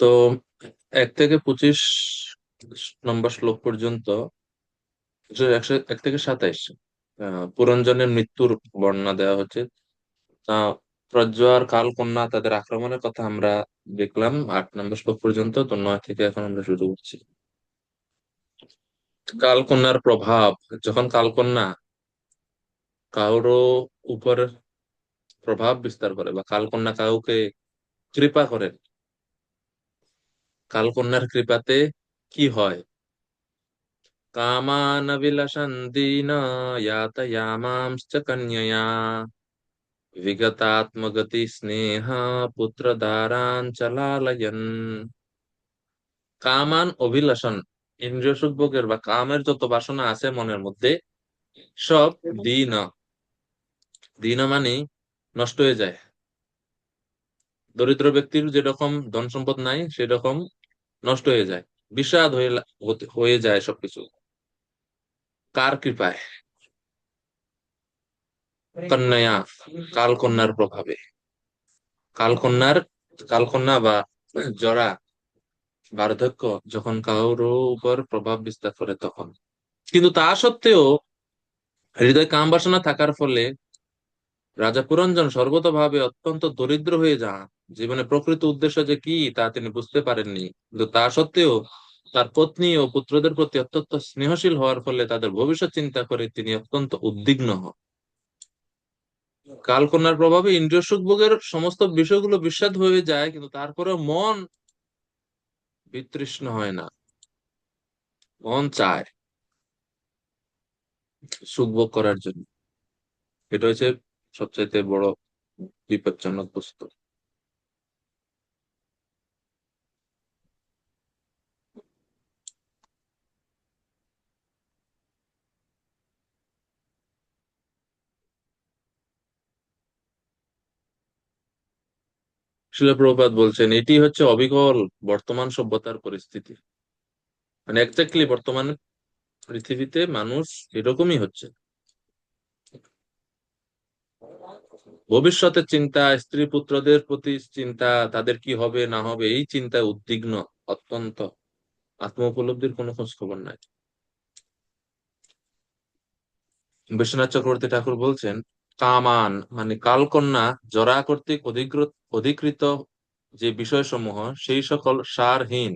তো 1 থেকে 25 নম্বর শ্লোক পর্যন্ত, যে 1 থেকে 27 পুরঞ্জনের মৃত্যুর বর্ণনা দেওয়া হচ্ছে। তা প্রজ্জ্ব আর কালকন্যা তাদের আক্রমণের কথা আমরা দেখলাম 8 নম্বর শ্লোক পর্যন্ত। তো 9 থেকে এখন আমরা শুরু করছি। কালকন্যার প্রভাব। যখন কালকন্যা কারো উপর প্রভাব বিস্তার করে বা কালকন্যা কাউকে কৃপা করেন, কালকন্যার কৃপাতে কি হয়? কামানবিলাসন্তিনা यातयामांश्च कन्यया विगतात्मगति स्नेह पुत्रदाराञ्चलालयन्। কামান অভিলাষণ, ইন্দ্রিয় সুখ ভোগের বা কামের যত বাসনা আছে মনের মধ্যে, সব দিন দিন মানে নষ্ট হয়ে যায়। দরিদ্র ব্যক্তির যেরকম ধন সম্পদ নাই সেরকম নষ্ট হয়ে যায়, বিষাদ হয়ে যায় সবকিছু। কার কৃপায়? কন্যা, কালকন্যার প্রভাবে। কালকন্যার কালকন্যা বা জরা, বার্ধক্য যখন কারোর উপর প্রভাব বিস্তার করে তখন। কিন্তু তা সত্ত্বেও হৃদয় কাম বাসনা থাকার ফলে রাজা পুরঞ্জন সর্বতভাবে অত্যন্ত দরিদ্র হয়ে যান। জীবনে প্রকৃত উদ্দেশ্য যে কি তা তিনি বুঝতে পারেননি, কিন্তু তা সত্ত্বেও তার পত্নী ও পুত্রদের প্রতি অত্যন্ত স্নেহশীল হওয়ার ফলে তাদের ভবিষ্যৎ চিন্তা করে তিনি অত্যন্ত উদ্বিগ্ন হন। কালকন্যার প্রভাবে ইন্দ্রিয় সুখ ভোগের সমস্ত বিষয়গুলো বিস্বাদ হয়ে যায়, কিন্তু তারপরেও মন বিতৃষ্ণ হয় না, মন চায় সুখ ভোগ করার জন্য। এটা হচ্ছে সবচাইতে বড় বিপজ্জনক বস্তু। শিলা প্রভুপাদ বলছেন এটি হচ্ছে অবিকল বর্তমান সভ্যতার পরিস্থিতি। মানে এক্স্যাক্টলি বর্তমান পৃথিবীতে মানুষ এরকমই হচ্ছে। ভবিষ্যতের চিন্তা, স্ত্রী পুত্রদের প্রতি চিন্তা, তাদের কি হবে না হবে এই চিন্তায় উদ্বিগ্ন অত্যন্ত। আত্ম উপলব্ধির কোনো খোঁজ খবর নাই। বিশ্বনাথ চক্রবর্তী ঠাকুর বলছেন কামান মানে কালকন্যা জরা কর্তৃক অধিকৃত যে বিষয়সমূহ, সেই সকল সারহীন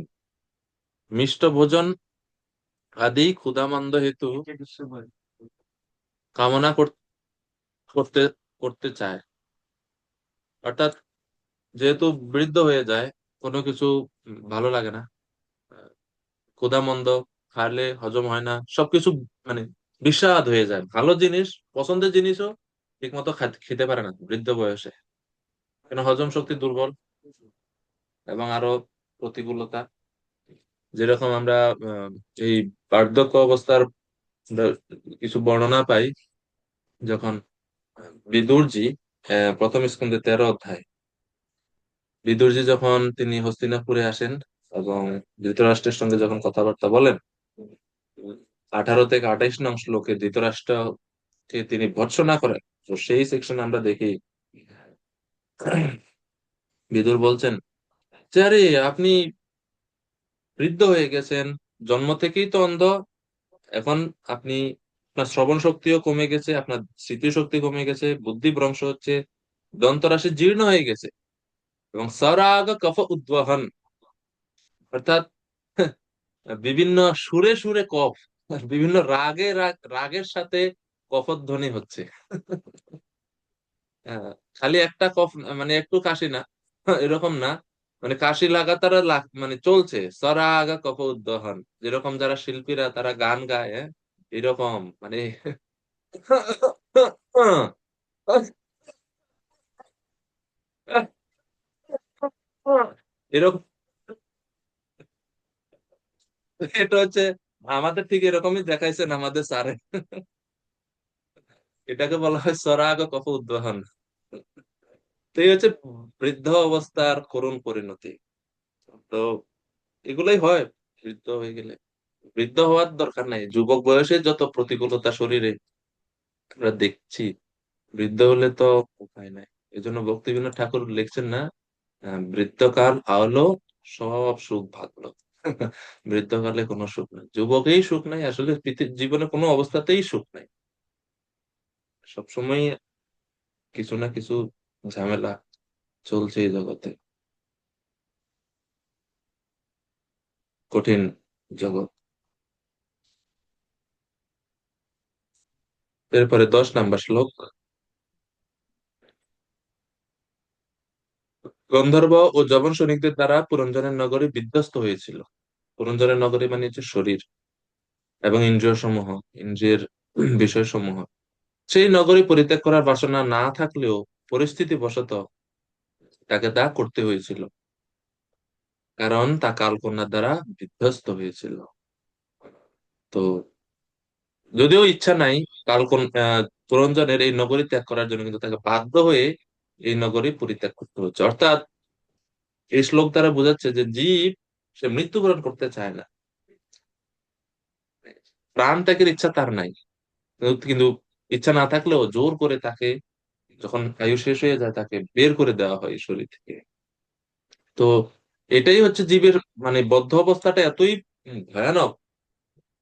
মিষ্ট ভোজন আদি ক্ষুধামন্দ হেতু কামনা করতে করতে চায়। অর্থাৎ যেহেতু বৃদ্ধ হয়ে যায়, কোনো কিছু ভালো লাগে না, ক্ষুধামন্দ, খাইলে হজম হয় না, সবকিছু মানে বিস্বাদ হয়ে যায়। ভালো জিনিস, পছন্দের জিনিসও ঠিক মতো খেতে পারে না বৃদ্ধ বয়সে, কেন হজম শক্তি দুর্বল এবং আরো প্রতিকূলতা। যেরকম আমরা এই বার্ধক্য অবস্থার আমরা কিছু বর্ণনা পাই, যখন বিদুরজি প্রথম স্কন্ধে 13 অধ্যায়, বিদুরজি যখন তিনি হস্তিনাপুরে আসেন এবং ধৃতরাষ্ট্রের সঙ্গে যখন কথাবার্তা বলেন, 18 থেকে 28 নং শ্লোকে ধৃতরাষ্ট্রকে তিনি ভর্ৎসনা করেন। তো সেই সেকশন আমরা দেখি বিদুর বলছেন যে আরে আপনি বৃদ্ধ হয়ে গেছেন, জন্ম থেকেই তো অন্ধ, এখন আপনি, আপনার শ্রবণ শক্তিও কমে গেছে, আপনার স্মৃতি শক্তি কমে গেছে, বুদ্ধি ভ্রংশ হচ্ছে, দন্তরাশি জীর্ণ হয়ে গেছে, এবং সরাগ কফ উদ্বহন, অর্থাৎ বিভিন্ন সুরে সুরে কফ, বিভিন্ন রাগের সাথে কফধ্বনি হচ্ছে। খালি একটা কফ মানে একটু কাশি না, এরকম না, মানে কাশি লাগাতার মানে চলছে, সরাগা কফ উদ্দহন। যেরকম যারা শিল্পীরা তারা গান গায়, হ্যাঁ, এরকম মানে এরকম। এটা হচ্ছে আমাদের ঠিক এরকমই দেখাইছেন আমাদের স্যারে। এটাকে বলা হয় সরাগ কফ উদ্দহন। তো এই হচ্ছে বৃদ্ধ অবস্থার করুণ পরিণতি। তো এগুলাই হয় বৃদ্ধ হয়ে গেলে। বৃদ্ধ হওয়ার দরকার নাই, যুবক বয়সে যত প্রতিকূলতা শরীরে আমরা দেখছি, বৃদ্ধ হলে তো উপায় নাই। এই জন্য ভক্তিবিনোদ ঠাকুর লিখছেন না, বৃদ্ধকাল আলো সব সুখ ভাগলো। বৃদ্ধকালে কোনো সুখ নাই, যুবকেই সুখ নাই, আসলে জীবনে কোনো অবস্থাতেই সুখ নাই। সবসময় কিছু না কিছু ঝামেলা চলছে এই জগতে। কঠিন জগৎ। এরপরে 10 নম্বর শ্লোক। গন্ধর্ব ও যবন সৈনিকদের দ্বারা পুরঞ্জনের নগরী বিধ্বস্ত হয়েছিল। পুরঞ্জনের নগরী মানে হচ্ছে শরীর এবং ইন্দ্রিয় সমূহ, ইন্দ্রিয়ের বিষয় সমূহ। সেই নগরী পরিত্যাগ করার বাসনা না থাকলেও পরিস্থিতি বশত তাকে তা করতে হয়েছিল, কারণ তা কালকন্যার দ্বারা বিধ্বস্ত হয়েছিল। তো যদিও ইচ্ছা নাই পুরঞ্জনের এই নগরী ত্যাগ করার জন্য, কিন্তু তাকে বাধ্য হয়ে এই নগরী পরিত্যাগ করতে হচ্ছে। অর্থাৎ এই শ্লোক দ্বারা বোঝাচ্ছে যে জীব সে মৃত্যুবরণ করতে চায় না, প্রাণ ত্যাগের ইচ্ছা তার নাই, কিন্তু ইচ্ছা না থাকলেও জোর করে তাকে, যখন আয়ু শেষ হয়ে যায়, তাকে বের করে দেওয়া হয় এই শরীর থেকে। তো এটাই হচ্ছে জীবের, মানে বদ্ধ অবস্থাটা এতই ভয়ানক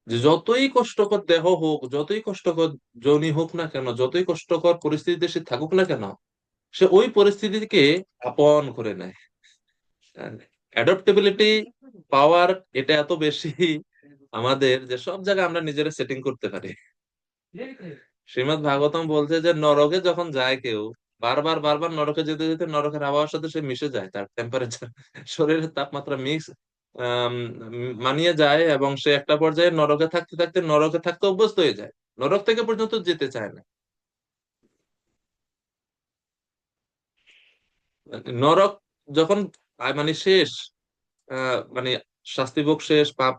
যে যতই কষ্টকর দেহ হোক, যতই কষ্টকর যোনি হোক না কেন, যতই কষ্টকর পরিস্থিতিতে সে থাকুক না কেন, সে ওই পরিস্থিতিকে আপন করে নেয়। অ্যাডাপ্টেবিলিটি পাওয়ার এটা এত বেশি আমাদের, যে সব জায়গায় আমরা নিজেরা সেটিং করতে পারি। শ্রীমদ্ ভাগবতম বলছে যে নরকে যখন যায় কেউ, বারবার বারবার নরকে যেতে যেতে নরকের আবহাওয়ার সাথে সে মিশে যায়, তার টেম্পারেচার, শরীরের তাপমাত্রা মিক্স মানিয়ে যায়, এবং সে একটা পর্যায়ে নরকে থাকতে থাকতে নরকে থাকতে অভ্যস্ত হয়ে যায়, নরক থেকে পর্যন্ত যেতে চায় না। নরক যখন মানে শেষ, মানে শাস্তি ভোগ শেষ, পাপ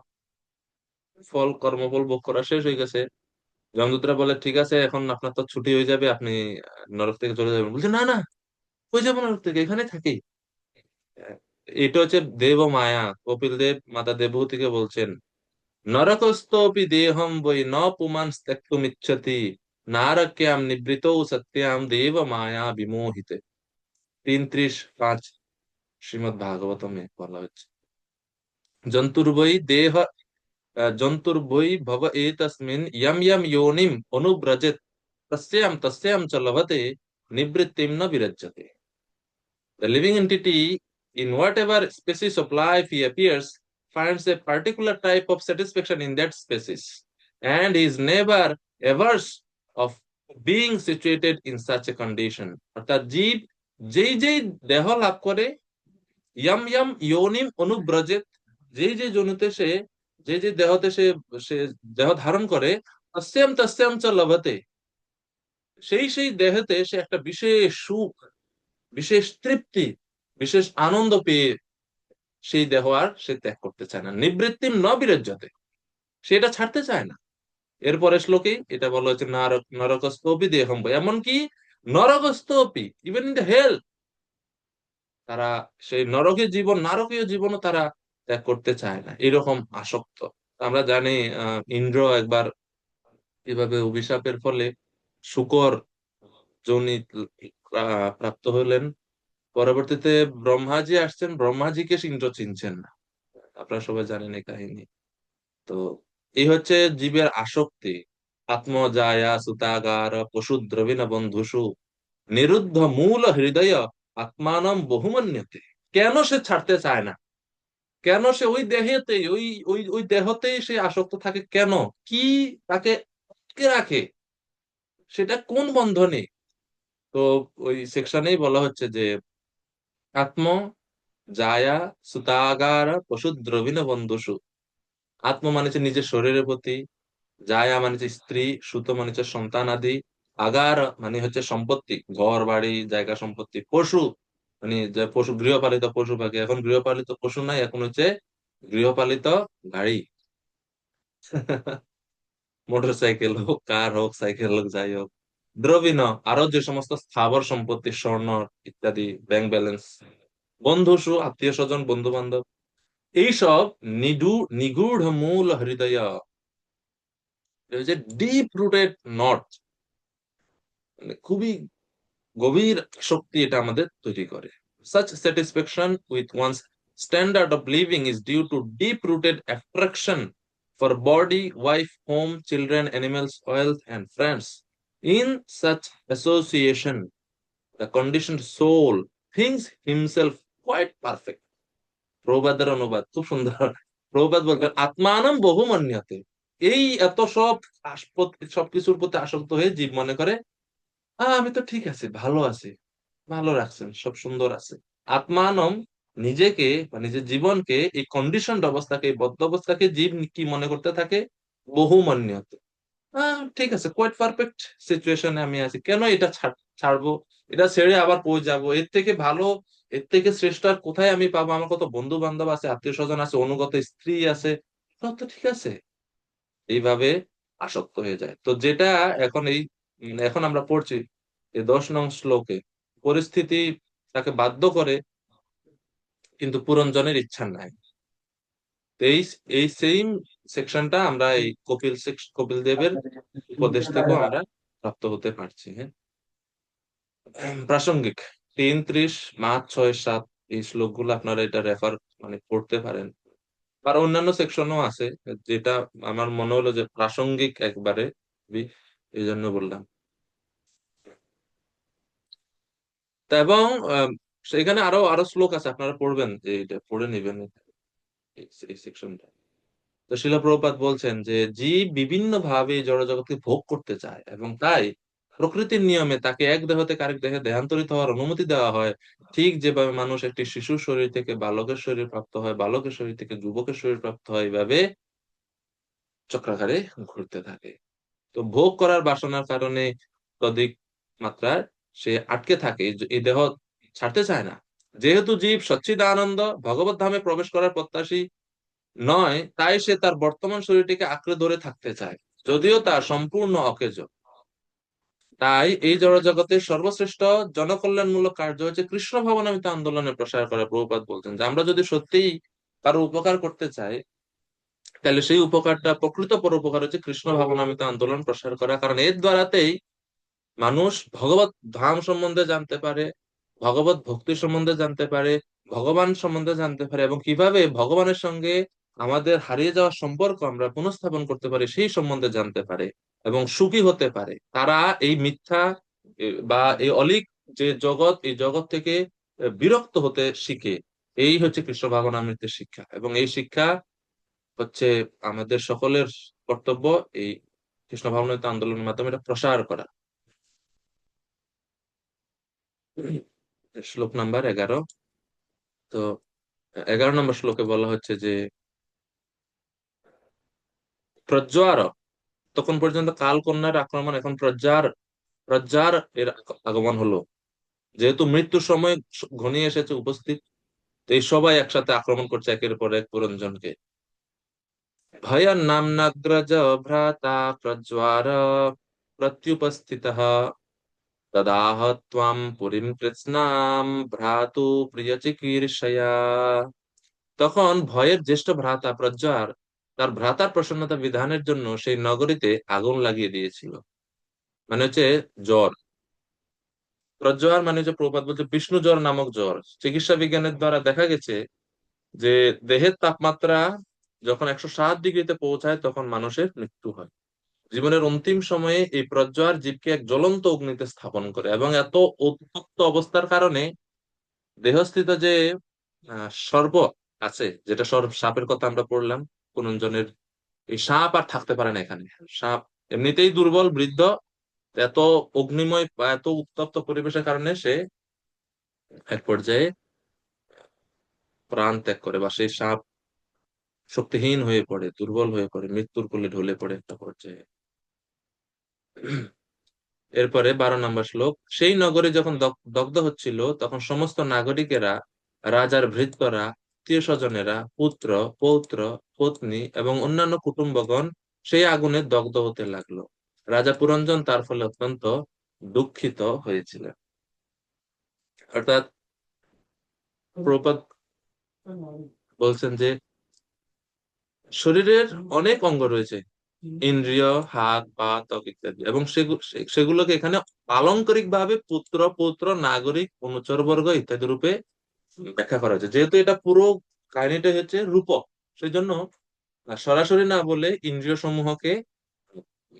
ফল কর্মফল ভোগ করা শেষ হয়ে গেছে, যমদূতরা বলে ঠিক আছে এখন আপনার তো ছুটি হয়ে যাবে, আপনি নরক থেকে চলে যাবেন। বলছে না না, কই যাবো নরক থেকে, এখানে থাকি। এটা হচ্ছে দেব মায়া। কপিল দেব মাতা দেবভূতিকে বলছেন, নরকস্তোপি দেহম বৈ ন পুমান ত্যক্তুমিচ্ছতি, নারক্যাম নিবৃতৌ সত্যাম দেব মায়া বিমোহিতে। 33:5 শ্রীমদ্ ভাগবতমে বলা হচ্ছে। জন্তুর্বৈ দেহ জন্তুর্বৈ ভব এতস্মিন ইয়ম ইয়ম যোনিম অনুব্রজেত, তস্যাম তস্যাম চ লভতে নিবৃত্তিম ন বিরজ্যতে। The living entity, in whatever species of life he appears, finds a particular type of satisfaction in that species, and is never averse of being situated in such a condition. অর্থাৎ জীব যেই যেই দেহ লাভ করে, ইয়াম ইয়াম ইয়োনিম অনুব্রজেত, যেই যে জনুতে সে, যে যে দেহতে সে সে দেহ ধারণ করে, তস্যাম তস্যাম চ লভতে, সেই সেই দেহতে সে একটা বিশেষ সুখ, বিশেষ তৃপ্তি, বিশেষ আনন্দ পেয়ে সেই দেহ আর সে ত্যাগ করতে চায় না। নিবৃত্তিম ন বিরজ্যতে, সেটা ছাড়তে চায় না। এরপরে শ্লোকেই এটা বলা হয়েছে, নরকস্তপি দেহম, এমনকি নরকস্তপি, ইভেন ইন দ্য হেল, তারা সেই নরকের জীবন, নারকীয় জীবনও তারা ত্যাগ করতে চায় না, এরকম আসক্ত। আমরা জানি ইন্দ্র একবার এভাবে অভিশাপের ফলে শূকর যোনি প্রাপ্ত হলেন। পরবর্তীতে ব্রহ্মাজি আসছেন, ব্রহ্মাজিকে ইন্দ্র চিনছেন না। আপনারা সবাই জানেন এই কাহিনী। তো এই হচ্ছে জীবের আসক্তি। আত্মজায়া সুতাগার পশু দ্রবিণ বন্ধুষু নিরুদ্ধ মূল হৃদয় আত্মানম বহুমন্যতে। কেন সে ছাড়তে চায় না, কেন সে ওই দেহেতে, ওই ওই ওই দেহতেই সে আসক্ত থাকে, কেন, কি তাকে আটকে রাখে, সেটা কোন বন্ধনে? তো ওই সেকশনেই বলা হচ্ছে যে আত্ম জায়া সুতাগার পশু দ্রবিণ বন্ধুষু। আত্ম মানে হচ্ছে নিজের শরীরের প্রতি, জায়া মানে হচ্ছে স্ত্রী, সুত মানে হচ্ছে সন্তান আদি, আগার মানে হচ্ছে সম্পত্তি, ঘর বাড়ি জায়গা সম্পত্তি, পশু মানে যে পশু, গৃহপালিত পশু পাখি। এখন গৃহপালিত পশু নাই, এখন হচ্ছে গৃহপালিত গাড়ি, মোটর সাইকেল হোক, কার হোক, সাইকেল হোক, যাই হোক। দ্রবিণ, আরো যে সমস্ত স্থাবর সম্পত্তি, স্বর্ণ ইত্যাদি, ব্যাংক ব্যালেন্স। বন্ধুসু, আত্মীয় স্বজন, বন্ধু বান্ধব। এইসব নিগূঢ় মূল হৃদয়, ডিপ রুটেড নট, মানে খুবই গভীর শক্তি এটা আমাদের তৈরি করে। such satisfaction with one's standard of living is due to deep-rooted attraction for body, wife, home, children, animals, wealth, and friends. In such association, the conditioned soul thinks himself quite perfect. প্রবাদের অনুবাদ খুব সুন্দর। প্রবাদ বলতেন আত্মানম বহুমন্যতে। এই এত সবকিছুর প্রতি আসক্ত হয়ে জীব মনে করে আমি তো ঠিক আছি, ভালো আছি, ভালো রাখছেন, সব সুন্দর আছে। আত্মানম নিজেকে বা নিজের জীবনকে এই কন্ডিশনড অবস্থাকে, এই বদ্ধ অবস্থাকে জীব কি মনে করতে থাকে? বহুমান্যতে। ঠিক আছে, কোয়াইট পারফেক্ট সিচুয়েশনে আমি আছি, কেন এটা ছাড়বো? এটা ছেড়ে আবার কই যাবো? এর থেকে ভালো, এর থেকে শ্রেষ্ঠ আর কোথায় আমি পাবো? আমার কত বন্ধু বান্ধব আছে, আত্মীয় স্বজন আছে, অনুগত স্ত্রী আছে, সব তো ঠিক আছে। এইভাবে আসক্ত হয়ে যায়। তো যেটা এখন এখন আমরা পড়ছি এই 10 নং শ্লোকে, পরিস্থিতি তাকে বাধ্য করে, কিন্তু পুরঞ্জনের ইচ্ছা নাই। তো এই সেম সেকশনটা আমরা এই কপিল দেবের উপদেশ থেকেও আমরা প্রাপ্ত হতে পারছি। হ্যাঁ, প্রাসঙ্গিক 3, 30, 5, 6, 7 এই শ্লোকগুলো আপনারা এটা রেফার মানে পড়তে পারেন। আর অন্যান্য সেকশনও আছে, যেটা আমার মনে হলো যে প্রাসঙ্গিক একবারে, এই জন্য বললাম। তা এবং সেখানে আরো আরো শ্লোক আছে, আপনারা পড়বেন, যে এটা পড়ে নিবেন এই সেকশনটা। তো শিলা প্রভুপাদ বলছেন যে জীব বিভিন্ন ভাবে জড়জগৎকে ভোগ করতে চায়, এবং তাই প্রকৃতির নিয়মে তাকে এক দেহ থেকে আরেক দেহে দেহান্তরিত হওয়ার অনুমতি দেওয়া হয়। ঠিক যেভাবে মানুষ একটি শিশুর শরীর থেকে বালকের শরীর প্রাপ্ত হয়, বালকের শরীর থেকে যুবকের শরীর প্রাপ্ত হয়, এইভাবে চক্রাকারে ঘুরতে থাকে। তো ভোগ করার বাসনার কারণে অধিক মাত্রার সে আটকে থাকে, এই দেহ ছাড়তে চায় না। যেহেতু জীব সচ্চিদানন্দ ভগবত ধামে প্রবেশ করার প্রত্যাশী নয়, তাই সে তার বর্তমান শরীরটিকে আঁকড়ে ধরে থাকতে চায়, যদিও তার সম্পূর্ণ অকেজ। তাই এই জড়জগতের সর্বশ্রেষ্ঠ জনকল্যাণমূলক কার্য হচ্ছে কৃষ্ণ ভাবনামৃত আন্দোলনের প্রসার করা। প্রভুপাদ বলছেন যে আমরা যদি সত্যিই কারো উপকার করতে চাই, তাহলে সেই উপকারটা, প্রকৃত পরোপকার হচ্ছে কৃষ্ণ ভাবনামৃত আন্দোলন প্রসার করা। কারণ এর দ্বারাতেই মানুষ ভগবত ধাম সম্বন্ধে জানতে পারে, ভগবত ভক্তি সম্বন্ধে জানতে পারে, ভগবান সম্বন্ধে জানতে পারে, এবং কিভাবে ভগবানের সঙ্গে আমাদের হারিয়ে যাওয়া সম্পর্ক আমরা পুনঃস্থাপন করতে পারি সেই সম্বন্ধে জানতে পারে, এবং সুখী হতে পারে। তারা এই মিথ্যা বা এই অলীক যে জগৎ, এই জগৎ থেকে বিরক্ত হতে শিখে। এই হচ্ছে কৃষ্ণ ভাবনামৃতের শিক্ষা, এবং এই শিক্ষা হচ্ছে আমাদের সকলের কর্তব্য, এই কৃষ্ণ ভাবনামৃত আন্দোলনের মাধ্যমে এটা প্রসার করা। শ্লোক নাম্বার 11। তো 11 নম্বর শ্লোকে বলা হচ্ছে যে প্রজ্জার, তখন পর্যন্ত কাল কন্যার আক্রমণ, এখন প্রজ্জার এর আগমন হলো। যেহেতু মৃত্যুর সময় ঘনিয়ে এসেছে উপস্থিত, তো এই সবাই একসাথে আক্রমণ করছে একের পর এক পুরঞ্জনকে। ভয়ান নাম্নাগ্রজ ভ্রাতা প্রজ্জার প্রত্যুপস্থিতঃ তদাহ ত্বম পুরীম কৃৎস্নাম ভ্রাতু প্রিয় চিকীর্ষয়া। তখন ভয়ের জ্যেষ্ঠ ভ্রাতা প্রজ্জার তার ভ্রাতার প্রসন্নতা বিধানের জন্য সেই নগরীতে আগুন লাগিয়ে দিয়েছিল। মানে হচ্ছে জ্বর। প্রজ্জার মানে হচ্ছে, প্রবাদ বলছে, বিষ্ণু জ্বর নামক জ্বর। চিকিৎসা বিজ্ঞানের দ্বারা দেখা গেছে যে দেহের তাপমাত্রা যখন 107 ডিগ্রিতে পৌঁছায় তখন মানুষের মৃত্যু হয়। জীবনের অন্তিম সময়ে এই প্রজ্জার জীবকে এক জ্বলন্ত অগ্নিতে স্থাপন করে, এবং এত উত্তপ্ত অবস্থার কারণে দেহস্থিত যে সর্প আছে, যেটা সাপের কথা আমরা পড়লাম পুনঞ্জনের, এই সাপ আর থাকতে পারে না এখানে। সাপ এমনিতেই দুর্বল, বৃদ্ধ, এত অগ্নিময় বা এত উত্তপ্ত পরিবেশের কারণে সে এক পর্যায়ে প্রাণ ত্যাগ করে, বা সেই সাপ শক্তিহীন হয়ে পড়ে, দুর্বল হয়ে পড়ে, মৃত্যুর কোলে ঢলে পড়ে একটা পর্যায়ে। এরপরে 12 নম্বর শ্লোক, সেই নগরে যখন দগ্ধ হচ্ছিল, তখন সমস্ত নাগরিকেরা, রাজার ভৃত্যরা, আত্মীয় স্বজনেরা, পুত্র, পৌত্র, পত্নী এবং অন্যান্য কুটুম্বগণ সেই আগুনে দগ্ধ হতে লাগলো। রাজা পুরঞ্জন তার ফলে অত্যন্ত দুঃখিত হয়েছিলেন। অর্থাৎ প্রপাত বলছেন যে শরীরের অনেক অঙ্গ রয়েছে, ইন্দ্রিয়, হাত, পা, ত্বক ইত্যাদি, এবং সেগুলোকে এখানে আলংকারিক ভাবে পুত্র, পৌত্র, নাগরিক, অনুচরবর্গ ইত্যাদি রূপে ব্যাখ্যা করা হয়েছে, যেহেতু এটা পুরো কাহিনীটা হচ্ছে রূপক, সেই জন্য সরাসরি না বলে ইন্দ্রিয় সমূহকে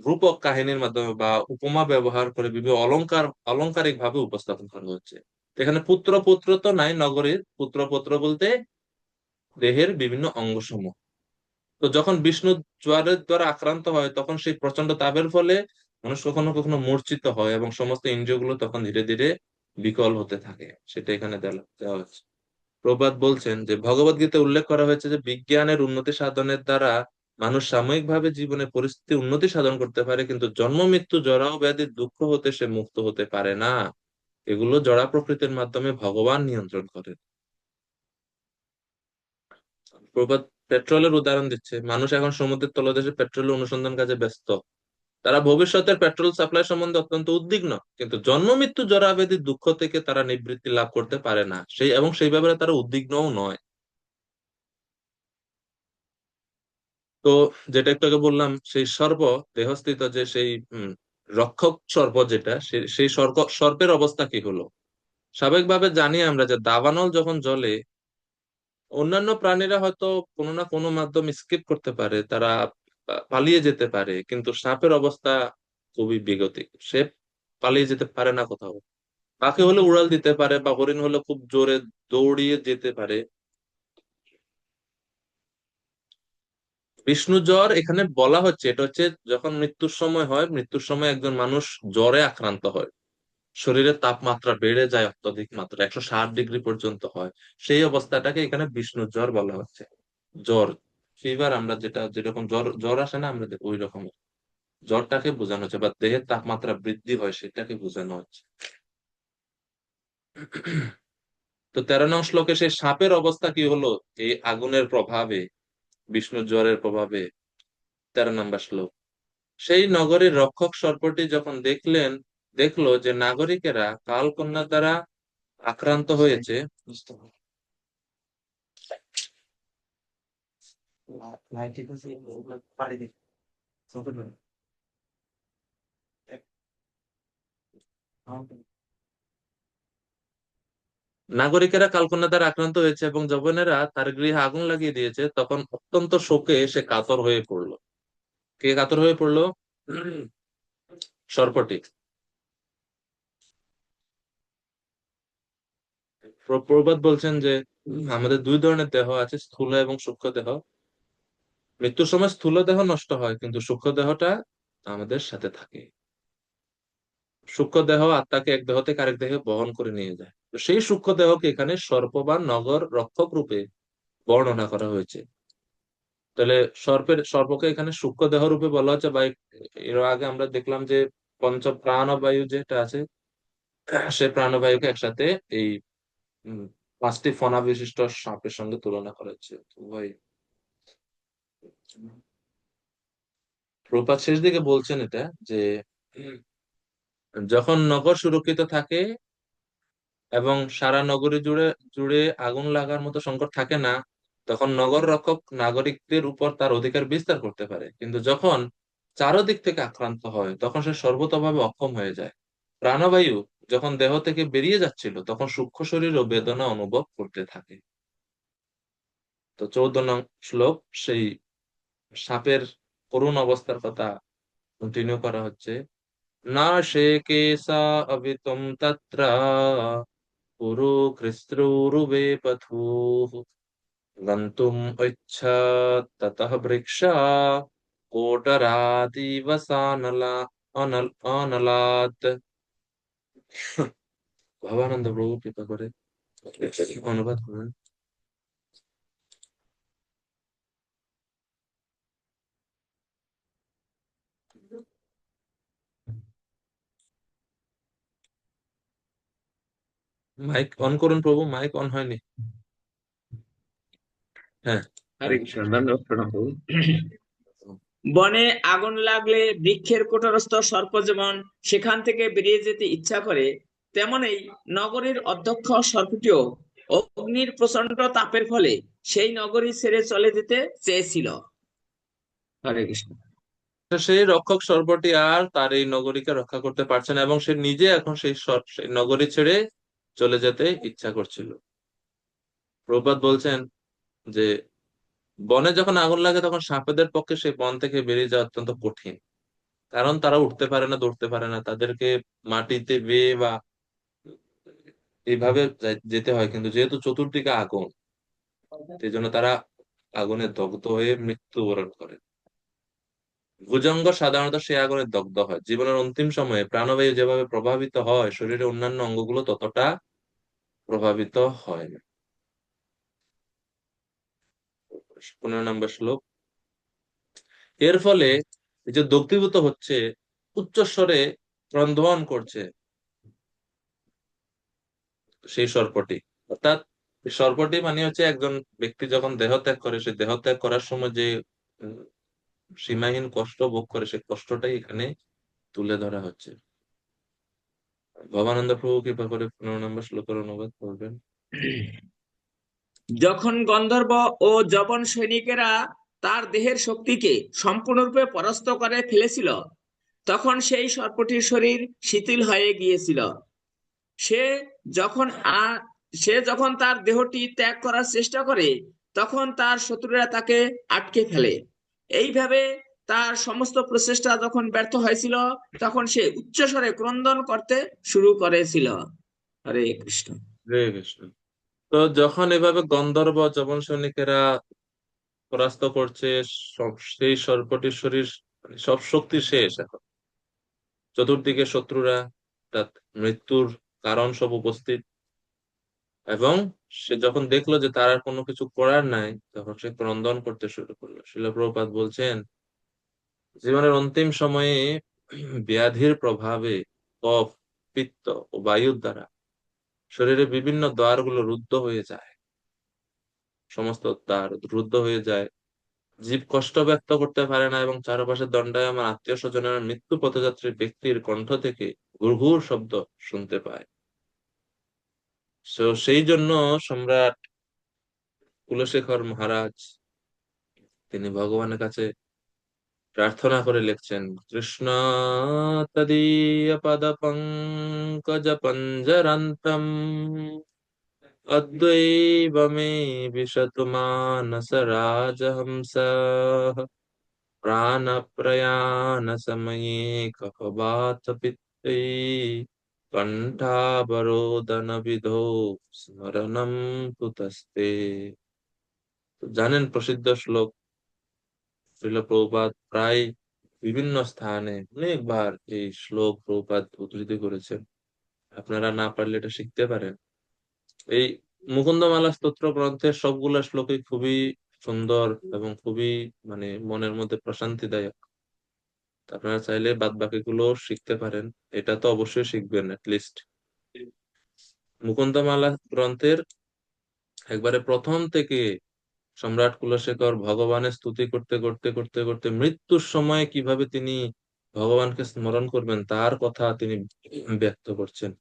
রূপক কাহিনীর মাধ্যমে বা উপমা ব্যবহার করে বিভিন্ন অলংকারিক ভাবে উপস্থাপন করা হচ্ছে। এখানে পুত্র পুত্র তো নাই, নগরীর পুত্র পুত্র বলতে দেহের বিভিন্ন অঙ্গসমূহ। তো যখন বিষ্ণু জ্বরের দ্বারা আক্রান্ত হয়, তখন সেই প্রচন্ড তাপের ফলে মানুষ কখনো কখনো মূর্ছিত হয় এবং সমস্ত ইন্দ্রিয়গুলো তখন ধীরে ধীরে বিকল হতে থাকে, সেটা এখানে দেওয়া হচ্ছে। প্রবাদ বলছেন যে ভগবদ গীতায় উল্লেখ করা হয়েছে যে বিজ্ঞানের উন্নতি সাধনের দ্বারা মানুষ সাময়িকভাবে জীবনের পরিস্থিতি উন্নতি সাধন করতে পারে, কিন্তু জন্ম মৃত্যু জরা ও ব্যাধির দুঃখ হতে সে মুক্ত হতে পারে না। এগুলো জড়া প্রকৃতির মাধ্যমে ভগবান নিয়ন্ত্রণ করেন। প্রবাদ পেট্রোলের উদাহরণ দিচ্ছে, মানুষ এখন সমুদ্রের তলদেশে পেট্রোল অনুসন্ধান কাজে ব্যস্ত। তারা ভবিষ্যতের পেট্রোল সাপ্লাই সম্বন্ধে অত্যন্ত উদ্বিগ্ন, কিন্তু জন্ম মৃত্যু জরা ব্যাধির দুঃখ থেকে তারা নিবৃত্তি লাভ করতে পারে না, সেই ব্যাপারে তারা উদ্বিগ্নও নয়। তো যেটা একটু আগে বললাম, সেই সর্প দেহস্থিত যে সেই রক্ষক সর্প যেটা, সেই সর্পের অবস্থা কি হলো? স্বাভাবিকভাবে জানি আমরা যে দাবানল যখন জ্বলে, অন্যান্য প্রাণীরা হয়তো কোনো না কোনো মাধ্যম স্কিপ করতে পারে, তারা পালিয়ে যেতে পারে, কিন্তু সাপের অবস্থা খুবই বেগতিক। সে পালিয়ে যেতে পারে না কোথাও। পাখি হলে উড়াল দিতে পারে বা হরিণ হলে খুব জোরে দৌড়িয়ে যেতে পারে। বিষ্ণু জ্বর এখানে বলা হচ্ছে, এটা হচ্ছে যখন মৃত্যুর সময় হয়, মৃত্যুর সময় একজন মানুষ জ্বরে আক্রান্ত হয়, শরীরের তাপমাত্রা বেড়ে যায় অত্যধিক মাত্রা 160 ডিগ্রি পর্যন্ত হয়, সেই অবস্থাটাকে এখানে বিষ্ণু জ্বর বলা হচ্ছে। জ্বর, ফিভার, আমরা যেটা যেরকম জ্বর জ্বর আসে না আমাদের, ওই রকম জ্বরটাকে বোঝানো হচ্ছে, বা দেহের তাপমাত্রা বৃদ্ধি হয় সেটাকে বোঝানো হচ্ছে। তো 13 নং শ্লোকে সেই সাপের অবস্থা কি হলো এই আগুনের প্রভাবে, বিষ্ণু জ্বরের প্রভাবে। 13 নম্বর শ্লোক, সেই নগরীর রক্ষক সর্পটি যখন দেখলো যে নাগরিকেরা কালকন্যা দ্বারা আক্রান্ত হয়েছে। নাগরিকেরা কালকন্যা দ্বারা আক্রান্ত হয়েছে এবং যবনেরা তার গৃহে আগুন লাগিয়ে দিয়েছে, তখন অত্যন্ত শোকে সে কাতর হয়ে পড়লো। কে কাতর হয়ে পড়লো? সর্পটি। প্রবাদ বলছেন যে আমাদের দুই ধরনের দেহ আছে, স্থূল এবং সূক্ষ্ম দেহ। মৃত্যুর সময় স্থূল দেহ নষ্ট হয়, কিন্তু সূক্ষ্ম দেহটা আমাদের সাথে থাকে। সূক্ষ্ম দেহ আত্মাকে এক দেহ থেকে আরেক দেহে বহন করে নিয়ে যায়। তো সেই সূক্ষ্ম দেহকে এখানে সর্প বা নগর রক্ষক রূপে বর্ণনা করা হয়েছে। তাহলে সর্পকে এখানে সূক্ষ্ম দেহ রূপে বলা হচ্ছে, বা এর আগে আমরা দেখলাম যে পঞ্চ প্রাণবায়ু যেটা আছে, সে প্রাণবায়ুকে একসাথে এই উম, 5টি ফণা বিশিষ্ট সাপের সঙ্গে তুলনা করা হচ্ছে। তো ভাই প্রপাত শেষ দিকে বলছেন এটা, যে উম, যখন নগর সুরক্ষিত থাকে এবং সারা নগরী জুড়ে জুড়ে আগুন লাগার মতো সংকট থাকে না, তখন নগর রক্ষক নাগরিকদের উপর তার অধিকার বিস্তার করতে পারে। কিন্তু যখন চারদিক থেকে আক্রান্ত হয়, তখন সে সর্বতোভাবে অক্ষম হয়ে যায়। প্রাণবায়ু যখন দেহ থেকে বেরিয়ে যাচ্ছিল, তখন সূক্ষ্ম শরীরও বেদনা অনুভব করতে থাকে। তো 14 নং শ্লোক সেই সাপের করুণ অবস্থার কথা কন্টিনিউ করা হচ্ছে। না সে কেসা অবিতুম তত্র পুরু কৃস্রুবে পথুঃ গন্তুম ইচ্ছাত ততঃ বৃক্ষা কোটরাতিব সানলা অনলাত। ভবানন্দ প্রভু কৃপা করে অনুবাদ করুন। মাইক অন করুন প্রভু, মাইক অন হয়নি। হ্যাঁ। হরে কৃষ্ণ, ধন্যবাদ, প্রণাম প্রভু। বনে আগুন লাগলে বৃক্ষের কোটরস্থ সর্প যেমন সেখান থেকে বেরিয়ে যেতে ইচ্ছা করে, তেমনি নগরীর অধ্যক্ষ সর্পটিও অগ্নির প্রচন্ড তাপের ফলে সেই নগরী ছেড়ে চলে যেতে চেয়েছিল। হরে কৃষ্ণ। তো সেই রক্ষক সর্পটি আর তার এই নগরীকে রক্ষা করতে পারছে না এবং সে নিজে এখন সেই নগরী ছেড়ে চলে যেতে ইচ্ছা করছিল। প্রভুপাদ বলছেন যে বনে যখন আগুন লাগে তখন সাপেদের পক্ষে সেই বন থেকে বেরিয়ে যাওয়া অত্যন্ত কঠিন, কারণ তারা উঠতে পারে না, দৌড়তে পারে না, তাদেরকে মাটিতে বেয়ে বা এইভাবে যেতে হয়। কিন্তু যেহেতু চতুর্দিকে আগুন, সেই জন্য তারা আগুনে দগ্ধ হয়ে মৃত্যুবরণ করে। ভুজঙ্গ সাধারণত সেই আগুনে দগ্ধ হয়। জীবনের অন্তিম সময়ে প্রাণবায়ু যেভাবে প্রভাবিত হয়, শরীরের অন্যান্য অঙ্গগুলো ততটা প্রভাবিত হয় না। 15 নম্বর শ্লোক। এর ফলে এই যে দগ্ধীভূত হচ্ছে, উচ্চস্বরে ক্রন্দন করছে সেই সর্পটি। অর্থাৎ এই সর্পটি মানে হচ্ছে একজন ব্যক্তি যখন দেহ ত্যাগ করে, সে দেহ ত্যাগ করার সময় যে উম, সীমাহীন কষ্ট ভোগ করে, সেই কষ্টটাই এখানে তুলে ধরা হচ্ছে। ভবানন্দ প্রভু কৃপা করে 15 নম্বর শ্লোকের অনুবাদ করবেন। যখন গন্ধর্ব ও যবন সৈনিকেরা তার দেহের শক্তিকে সম্পূর্ণরূপে পরাস্ত করে ফেলেছিল, তখন সেই সর্পটির শরীর শিথিল হয়ে গিয়েছিল। সে যখন আ- সে যখন তার দেহটি ত্যাগ করার চেষ্টা করে, তখন তার শত্রুরা তাকে আটকে ফেলে। এইভাবে তার সমস্ত প্রচেষ্টা যখন ব্যর্থ হয়েছিল, তখন সে উচ্চস্বরে ক্রন্দন করতে শুরু করেছিল। হরে কৃষ্ণ। হরে কৃষ্ণ। তো যখন এভাবে গন্ধর্ব যবন সৈনিকেরা পরাস্ত করছে, সেই সর্পটির শরীর মানে সব শক্তি শেষ এখন। চতুর্দিকে শত্রুরা, অর্থাৎ মৃত্যুর কারণ সব উপস্থিত। এবং সে যখন দেখলো যে তার আর কোনো কিছু করার নাই, তখন সে ক্রন্দন করতে শুরু করলো। শিল প্রভুপাদ বলছেন, জীবনের অন্তিম সময়ে ব্যাধির প্রভাবে কফ, পিত্ত ও বায়ুর দ্বারা শরীরের বিভিন্ন দ্বারগুলো রুদ্ধ হয়ে যায়। সমস্ত দ্বার রুদ্ধ হয়ে যায়, জীব কষ্ট ব্যক্ত করতে পারে না, এবং চারপাশে দণ্ডায়মান আত্মীয় স্বজনের মৃত্যু পথযাত্রী ব্যক্তির কণ্ঠ থেকে ঘুরঘুর শব্দ শুনতে পায়। সেই জন্য সম্রাট কুলশেখর মহারাজ তিনি ভগবানের কাছে প্রার্থনা করে লিখছেন, কৃষ্ণ তদীয় পদ পঙ্কজ পঞ্জরান্তম অদ্বৈব মে বিশতু মানস রাজহংস প্রাণ প্রয়াণ সময়ে কফবাত পিত্তৈ কণ্ঠাবরোদন বিধো স্মরণম কুতস্তে। জানেন প্রসিদ্ধ শ্লোক, শ্রীল প্রভুপাদ প্রায় বিভিন্ন স্থানে অনেকবার এই শ্লোক প্রভুপাদ উদ্ধৃতি করেছেন। আপনারা না পারলে এটা শিখতে পারেন। এই মুকুন্দমালা স্তোত্র গ্রন্থের সবগুলা শ্লোকই খুবই সুন্দর এবং খুবই মানে মনের মধ্যে প্রশান্তিদায়ক। আপনারা চাইলে বাদ বাকিগুলো শিখতে পারেন, এটা তো অবশ্যই শিখবেন লিস্ট। মুকুন্দমালা গ্রন্থের একবারে প্রথম থেকে সম্রাট কুলশেখর ভগবানের স্তুতি করতে করতে করতে করতে মৃত্যুর সময় কিভাবে তিনি ভগবানকে স্মরণ করবেন তার কথা তিনি ব্যক্ত করছেন।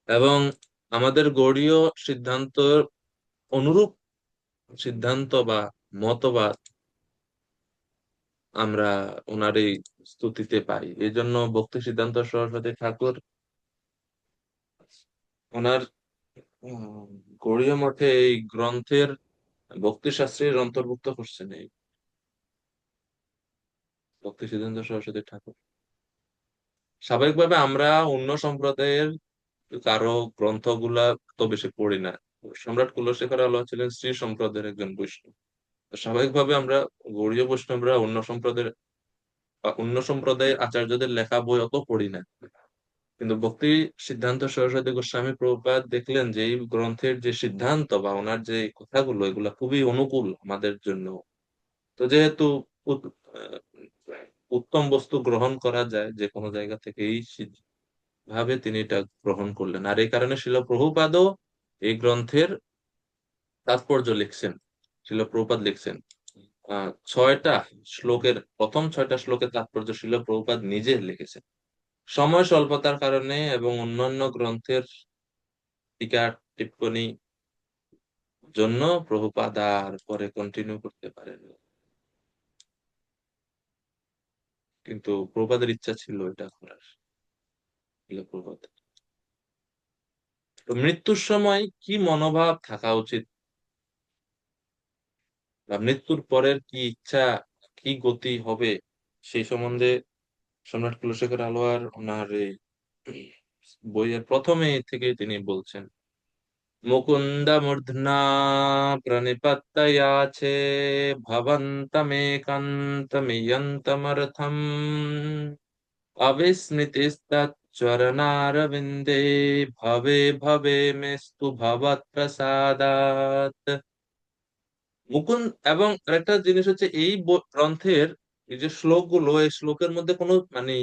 এবং আমাদের গৌড়ীয় সিদ্ধান্ত অনুরূপ সিদ্ধান্ত বা মতবাদ আমরা ওনার এই স্তুতিতে পাই। এই জন্য ভক্তি সিদ্ধান্ত সরস্বতী ঠাকুর ওনার উম, গৌড়ীয় মঠে এই গ্রন্থের ভক্তি শাস্ত্রের অন্তর্ভুক্ত করছেন এই ভক্তি সিদ্ধান্ত সরস্বতী ঠাকুর। স্বাভাবিকভাবে আমরা অন্য সম্প্রদায়ের কারো গ্রন্থগুলা তো বেশি পড়ি না। সম্রাট কুলশেখর আলো ছিলেন শ্রী সম্প্রদায়ের একজন বৈষ্ণব। তো স্বাভাবিকভাবে আমরা গৌড়ীয় বৈষ্ণবরা অন্য সম্প্রদায়ের আচার্যদের লেখা বই অত পড়ি না। কিন্তু ভক্তি সিদ্ধান্ত সরস্বতী গোস্বামী প্রভুপাদ দেখলেন যে এই গ্রন্থের যে সিদ্ধান্ত বা ওনার যে কথাগুলো এগুলা খুবই অনুকূল আমাদের জন্য। তো যেহেতু উত- আহ, উত্তম বস্তু গ্রহণ করা যায় যে কোনো জায়গা থেকে, এই ভাবে তিনি এটা গ্রহণ করলেন। আর এই কারণে শিল প্রভুপাদও এই গ্রন্থের তাৎপর্য লিখছেন। শিল প্রভুপাদ লিখছেন 6টা শ্লোকের প্রথম 6টা শ্লোকের তাৎপর্য শিল প্রভুপাদ নিজে লিখেছেন। সময় স্বল্পতার কারণে এবং অন্যান্য গ্রন্থের টিকা টিপ্পনী জন্য প্রভুপাদ আর পরে কন্টিনিউ করতে পারেন। কিন্তু প্রভুপাদের ইচ্ছা ছিল এটা করার। শিল প্রভুপাদ তো মৃত্যুর সময় কি মনোভাব থাকা উচিত, বা মৃত্যুর পরের কি ইচ্ছা, কি গতি হবে, সেই সম্বন্ধে সম্রাট কুলশেখর আলওয়ার ওনার এই বইয়ের প্রথমে থেকে তিনি বলছেন, মুকুন্দ মূর্ধনা প্রনিপত্তয়াছে ভবন্তমেকান্তমিয়ন্তমর্থম অবিস্মৃতিস্তচ্চরণারবিন্দে ভবে ভবে মেস্তু ভবৎপ্রসাদাৎ। মুকুন্দ, এবং আরেকটা জিনিস হচ্ছে এই গ্রন্থের এই যে শ্লোকগুলো, এই শ্লোকের মধ্যে কোনো মানে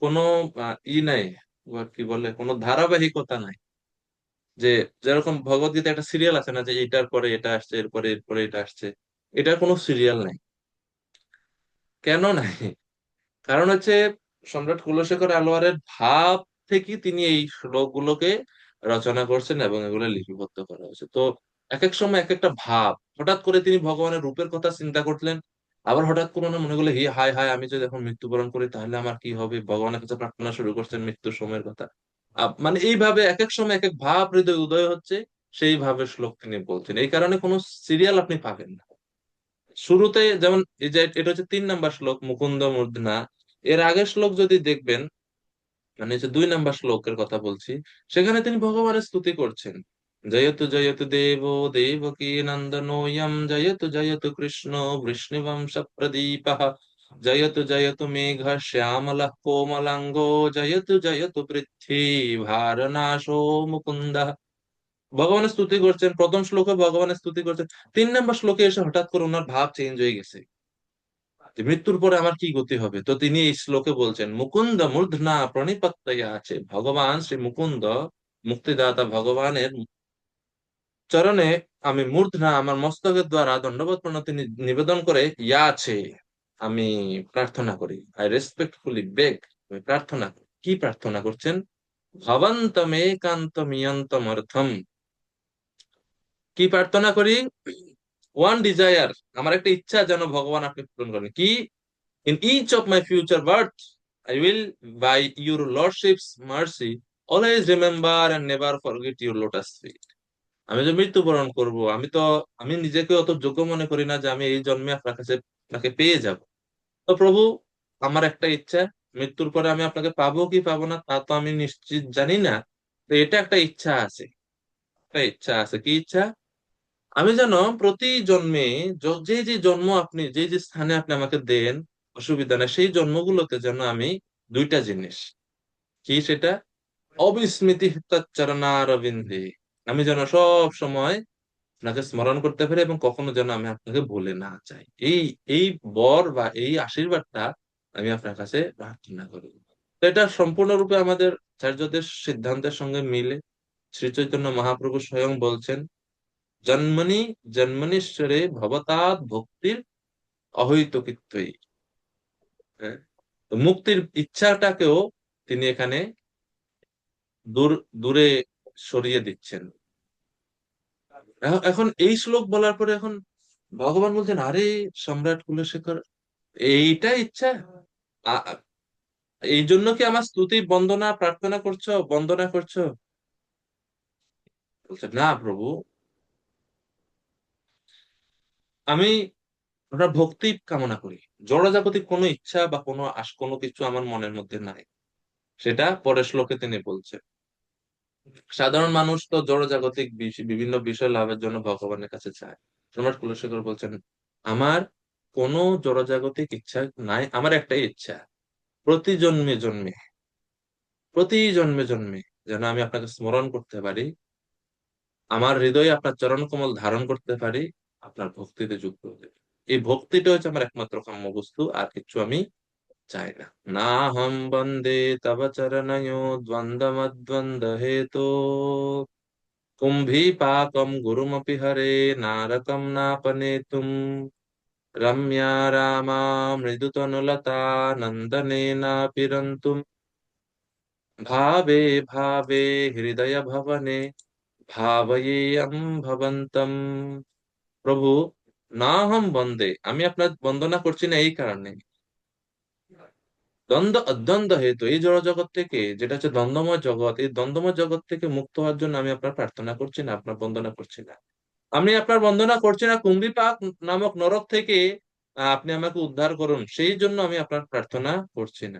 কোনো নাই, কি বলে, কোনো ধারাবাহিকতা নাই। যে যেরকম ভগবদ্গীতা একটা সিরিয়াল আছে না, যে এটার পরে এটা আসছে, এরপরে এরপরে এটা আসছে, এটার কোনো সিরিয়াল নাই। কেন নাই? কারণ হচ্ছে সম্রাট কুলশেখর আলওয়ারের ভাব থেকে তিনি এই শ্লোকগুলোকে রচনা করছেন এবং এগুলো লিপিবদ্ধ করা হয়েছে। তো এক এক সময় এক একটা ভাব, হঠাৎ করে তিনি ভগবানের রূপের কথা চিন্তা করলেন, আবার হঠাৎ করে ওনার মনে করলো, হি হায় হায়, আমি যদি এখন মৃত্যুবরণ করি তাহলে আমার কি হবে, ভগবানের কাছে প্রার্থনা শুরু করছেন মৃত্যুর সময়ের কথা। মানে এইভাবে এক এক সময় এক এক ভাব হৃদয় উদয় হচ্ছে, সেইভাবে শ্লোক তিনি বলছেন। এই কারণে কোনো সিরিয়াল আপনি পাবেন না। শুরুতে যেমন এই যে এটা হচ্ছে 3 নাম্বার শ্লোক, মুকুন্দ মূর্ধনা। এর আগের শ্লোক যদি দেখবেন, মানে যে 2 নাম্বার শ্লোকের কথা বলছি, সেখানে তিনি ভগবানের স্তুতি করছেন। জয়তু জয়তু দেব দেবকী নন্দনোয়ম, জয়তু জয়তু কৃষ্ণ বৃষ্ণিবংশ প্রদীপঃ, জয়তু জয়তু মেঘ শ্যামল কোমলাঙ্গো, জয়তু জয়তু পৃথ্বী ভারনাশো মুকুন্দ। ভগবানের স্তুতি করছেন, প্রথম শ্লোকে ভগবানের স্তুতি করছেন। 3 নাম্বার শ্লোকে এসে হঠাৎ করে ওনার ভাব চেঞ্জ হয়ে গেছে, যে মৃত্যুর পরে আমার কি গতি হবে। তো তিনি এই শ্লোকে বলছেন, মুকুন্দ মূর্ধনা প্রণিপত্যয়া আছে, ভগবান শ্রী মুকুন্দ মুক্তিদাতা ভগবানের চরণে আমি মূর্ধনা, আমার মস্তকের দ্বারা দণ্ডবত প্রণতি নিবেদন করে, ইয়া আছে, আমি প্রার্থনা করি, আই রেসপেক্টফুলি বেগ, আমি প্রার্থনা করি। কি প্রার্থনা করছেন? ভবন্তমেকান্তমিয়ন্তমর্থম। কি প্রার্থনা করি? ওয়ান ডিজায়ার, আমার একটা ইচ্ছা যেন ভগবান আপনি পূরণ করেন। কি? In each of my future birth, I will, by your lordship's mercy, always remember and never forget your lotus feet. আমি যে মৃত্যুবরণ করব, আমি নিজেকে অত যোগ্য মনে করি না যে আমি এই জন্মে আপনার কাছে আপনাকে পেয়ে যাব। তো প্রভু, আমার একটা ইচ্ছা, মৃত্যুর পরে আমি আপনাকে পাবো কি পাবো না তা তো আমি নিশ্চিত জানি না। তো এটা একটা ইচ্ছা আছে, একটা ইচ্ছা আছে। কি ইচ্ছা? আমি যেন প্রতি জন্মে, যে যে জন্ম আপনি, যে যে স্থানে আপনি আমাকে দেন, অসুবিধা নেই, সেই জন্মগুলোতে যেন আমি 2টা জিনিস। কি সেটা? অবিস্মৃতি চরণারবিন্দে, আমি যেন সব সময় আপনাকে স্মরণ করতে পারি এবং কখনো যেন আমি আপনাকে ভুলে না যাই। এই এই বর বা এই আশীর্বাদটা আমি আপনার কাছে প্রার্থনা করি। তো এটা সম্পূর্ণরূপে আমাদের আচার্যদের সিদ্ধান্তের সঙ্গে মিলে। শ্রী চৈতন্য মহাপ্রভু স্বয়ং বলছেন, জন্মনি জন্মনীশ্বরে ভবতাৎ ভক্তির অহৈতুকিত্বই। হ্যাঁ? তো মুক্তির ইচ্ছাটাকেও তিনি এখানে দূরে সরিয়ে দিচ্ছেন। এখন এই শ্লোক বলার পরে এখন ভগবান বলছেন, আরে সম্রাট কুলশেখর, এইটা ইচ্ছা? আ- আ- এই জন্য কি আমার স্তুতি বন্দনা প্রার্থনা করছো, বন্দনা করছো? বলছে, না প্রভু, আমি ওনার ভক্তি কামনা করি। জড়জাগতিক কোনো ইচ্ছা বা কোনো কিছু আমার মনের মধ্যে নাই। সেটা পরের শ্লোকে তিনি বলছেন। সাধারণ মানুষ তো জড়জাগতিক বিভিন্ন বিষয় লাভের জন্য ভগবানের কাছে চায়। সম্রাট কুলশেখর বলছেন, আমার কোনো জড়জাগতিক ইচ্ছা নাই, আমার একটাই ইচ্ছা, প্রতি জন্মে জন্মে, প্রতি জন্মে জন্মে যেন আমি আপনাকে স্মরণ করতে পারি, আমার হৃদয়ে আপনার চরণ কমল ধারণ করতে পারি, আপনার ভক্তিতে যুক্ত হতে পারি। এই ভক্তিটা হচ্ছে আমার একমাত্র কাম্য বস্তু, আর কিছু আমি চাই না। না হম বন্দে তব চরণयो দ্বন্দ্ব হেতো, কুম্ভীপাকম গুরুমপি হরে নারকম নাপনেতুম, রম্যা রামা মৃদুতনুলতা নন্দনেনাপি রন্তুম, ভাবে ভাবে হৃদয় ভবনে ভাবয়েয়ম ভবন্তম। প্রভু, না হম বন্দে, আমি আপনার বন্দনা করছি না এই কারণে, দ্বন্দ্ব অদ্বন্দ্ব হেতু, এই জড় জগৎ থেকে, যেটা হচ্ছে দ্বন্দ্বময় জগৎ, এই দ্বন্দ্বময় জগৎ থেকে মুক্ত হওয়ার জন্য আমি আপনার প্রার্থনা করছি না, আপনার বন্দনা করছি না। আমি আপনার বন্দনা করছি না কুম্ভীপাক নামক নরক থেকে আপনি আমাকে উদ্ধার করুন, সেই জন্য আমি আপনার প্রার্থনা করছি না।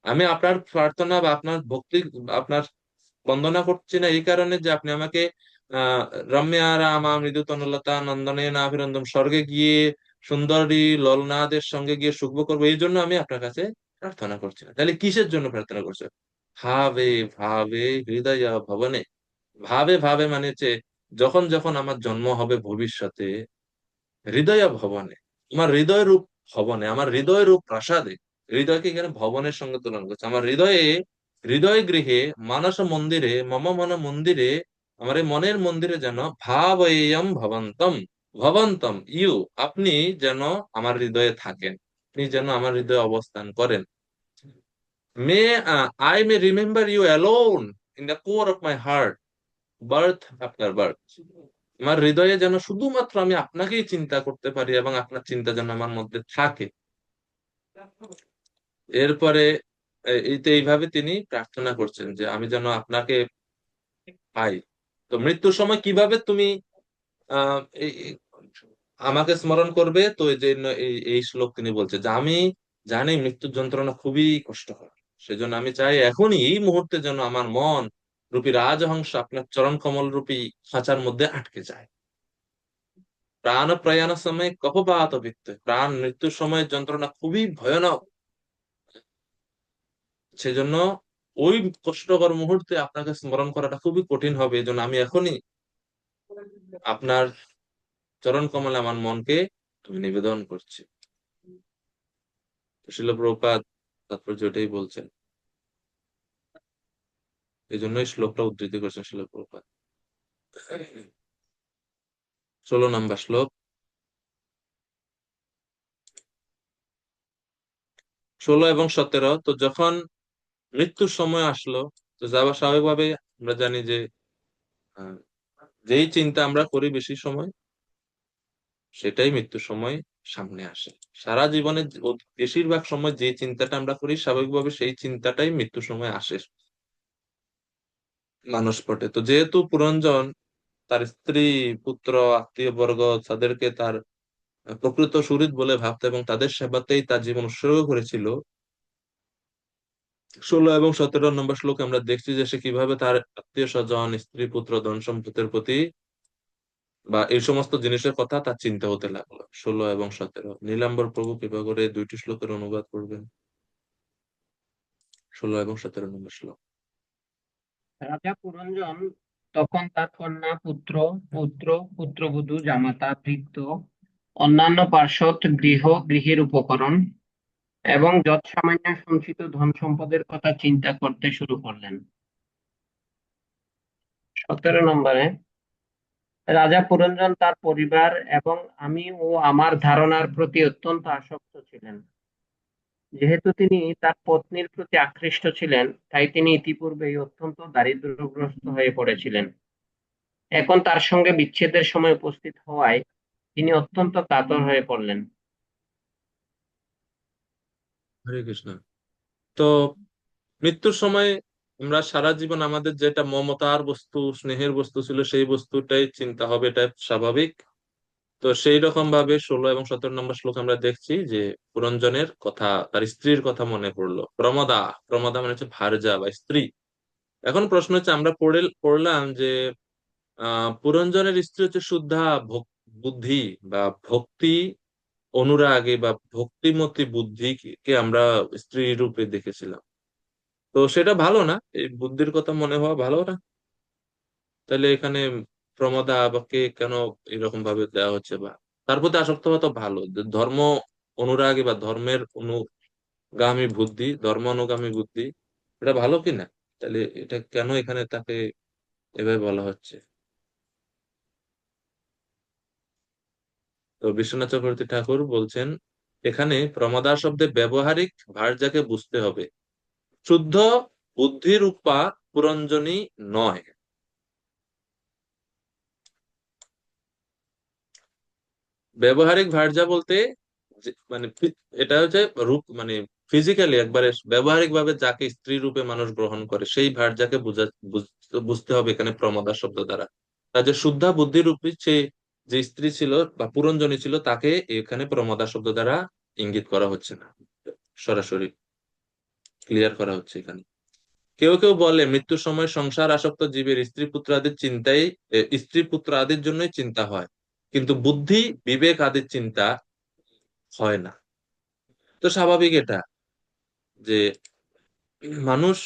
আমি আপনার প্রার্থনা বা আপনার ভক্তি, আপনার বন্দনা করছি না এই কারণে যে আপনি আমাকে আহ রম্যা রামা মৃদু তনুলতা নন্দনে নাভিনন্দন, স্বর্গে গিয়ে সুন্দরী ললনাদের সঙ্গে গিয়ে সুখ ভোগ করবো, এই জন্য আমি আপনার কাছে প্রার্থনা করছি না। তাহলে কিসের জন্য প্রার্থনা করছে? ভাবে ভাবে হৃদয় ভবনে। ভাবে ভাবে মানে হচ্ছে যখন যখন আমার জন্ম হবে ভবিষ্যতে, হৃদয় ভবনে, আমার হৃদয় রূপ ভবনে, আমার হৃদয় রূপ প্রাসাদে, হৃদয়কে এখানে ভবনের সঙ্গে তুলনা করছে, আমার হৃদয়ে, হৃদয় গৃহে, মানস মন্দিরে, মম মন মন্দিরে, আমার এই মনের মন্দিরে যেন ভাবয়ম ভবন্তম, ভবন্তম ইউ, আপনি যেন আমার হৃদয়ে থাকেন, আপনি যেন আমার হৃদয়ে অবস্থান করেন। May I may remember you alone in the core of my heart, birth after birth. আমার হৃদয়ে যেন শুধুমাত্র আমি আপনাকেই চিন্তা করতে পারি এবং আপনার চিন্তা যেন আমার মধ্যে থাকে। এরপরে এইভাবে তিনি প্রার্থনা করছেন যে আমি যেন আপনাকে পাই। তো মৃত্যুর সময় কিভাবে তুমি আহ আমাকে স্মরণ করবে? তো এই যে এই এই শ্লোক তিনি বলছে যে আমি জানি মৃত্যুর যন্ত্রণা খুবই কষ্টকর, সেজন্য আমি চাই এখনই এই মুহূর্তে যেন আমার মন রূপী রাজহংস আপনার চরণ কমল রূপী খাঁচার মধ্যে আটকে যায়। প্রাণ প্রয়াণের সময় কপবাত বৃত্ত, প্রাণ মৃত্যুর সময় যন্ত্রণা খুবই ভয়ানক, সেজন্য ওই কষ্টকর মুহূর্তে আপনাকে স্মরণ করাটা খুবই কঠিন হবে, এই জন্য আমি এখনই আপনার চরণ কমলে আমার মনকে আমি নিবেদন করছি। তো শিল প্রভুপাদ তাৎপর্য এটাই বলছেন, এই জন্যই শ্লোকটা উদ্ধৃতি করছেন শিল প্রভুপাদ। 16 নম্বর শ্লোক, 16 এবং 17। তো যখন মৃত্যুর সময় আসলো, তো যাওয়া স্বাভাবিকভাবে আমরা জানি যে আহ, যেই চিন্তা আমরা করি বেশি সময়, সেটাই মৃত্যুর সময় সামনে আসে। সারা জীবনে বেশিরভাগ সময় যে চিন্তাটা আমরা করি স্বাভাবিকভাবে সেই চিন্তাটাই মৃত্যুর সময় আসে মানসপটে। তো যেহেতু পুরঞ্জন তার স্ত্রী, পুত্র, আত্মীয় বর্গ তাদেরকে তার প্রকৃত সুহৃদ বলে ভাবতো এবং তাদের সেবাতেই তার জীবন উৎসর্গ করেছিল, 16 এবং 17 নম্বর শ্লোকে আমরা দেখছি যে সে কিভাবে তার আত্মীয় স্বজন, স্ত্রী, পুত্র, ধন সম্পদের প্রতি বা এই সমস্ত জিনিসের কথা তার চিন্তা হতে লাগলো। 16 এবং 17 নীলাম্বর প্রভু কৃপা করে দুইটি শ্লোকের অনুবাদ করবেন। 16 এবং 17 নম্বর শ্লোক। রাজা পুরঞ্জন তখন তার কন্যা, পুত্র, পৌত্র, পুত্রবধূ, জামাতা, ভৃত্য, অন্যান্য পার্শ্বদ, গৃহের উপকরণ এবং যৎসামান্য সঞ্চিত ধন সম্পদের কথা চিন্তা করতে শুরু করলেন। 17 নম্বরে, রাজা পুরঞ্জন তার পরিবার এবং আমি ও আমার ধারণার প্রতি অত্যন্ত আসক্ত ছিলেন। যেহেতু তিনি তার পত্নীর প্রতি আকৃষ্ট ছিলেন, তাই তিনি ইতিপূর্বেই অত্যন্ত দারিদ্র্যগ্রস্ত হয়ে পড়েছিলেন। এখন তার সঙ্গে বিচ্ছেদের সময় উপস্থিত হওয়ায় তিনি অত্যন্ত কাতর হয়ে পড়লেন। হরে কৃষ্ণ। তো মৃত্যুর সময় আমরা সারা জীবন আমাদের যেটা মমতার বস্তু, স্নেহের বস্তু ছিল, সেই বস্তুটাই চিন্তা হবে, এটা স্বাভাবিক। তো সেই রকম ভাবে 16 এবং 17 নম্বর শ্লোক আমরা দেখছি যে পুরঞ্জনের কথা, তার স্ত্রীর কথা মনে পড়লো। প্রমদা, প্রমদা মানে হচ্ছে ভার্যা বা স্ত্রী। এখন প্রশ্ন হচ্ছে, আমরা পড়লাম যে পুরঞ্জনের স্ত্রী হচ্ছে শুদ্ধা বুদ্ধি বা ভক্তি অনুরাগে বা ভক্তিমতী বুদ্ধিকে আমরা স্ত্রী রূপে দেখেছিলাম। তো সেটা ভালো না? এই বুদ্ধির কথা মনে হওয়া ভালো না? তাহলে এখানে প্রমদা আবাকে কেন এরকম ভাবে দেওয়া হচ্ছে? বা তার প্রতি আসক্ত হওয়া তো ভালো, যে ধর্ম অনুরাগী বা ধর্মের অনুগামী বুদ্ধি, ধর্ম অনুগামী বুদ্ধি, এটা ভালো কিনা? তাহলে এটা কেন এখানে তাকে এভাবে বলা হচ্ছে? তো বিশ্বনাথ চক্রবর্তী ঠাকুর বলছেন এখানে প্রমদা শব্দে ব্যবহারিক ভার্যাকে বুঝতে হবে, শুদ্ধ বুদ্ধিরূপা পুরঞ্জনী নয়। ব্যবহারিক ভার্যা বলতে মানে এটা হচ্ছে রূপ, মানে ফিজিক্যালি একবারে ব্যবহারিক ভাবে যাকে স্ত্রী রূপে মানুষ গ্রহণ করে সেই ভার্যাকে বুঝতে হবে এখানে প্রমদা শব্দ দ্বারা। তার যে শুদ্ধা বুদ্ধি রূপী সে যে স্ত্রী ছিল বা পুরঞ্জনী ছিল তাকে এখানে প্রমদা শব্দ দ্বারা ইঙ্গিত করা হচ্ছে না, সরাসরি ক্লিয়ার করা হচ্ছে এখানে। কেউ কেউ বলে মৃত্যুর সময় সংসার আসক্ত জীবের স্ত্রী পুত্র আদির চিন্তাই স্ত্রী পুত্র আদির জন্যই চিন্তা হয়, কিন্তু বুদ্ধি বিবেক আদির চিন্তা হয় না। তো স্বাভাবিক এটা যে মানুষ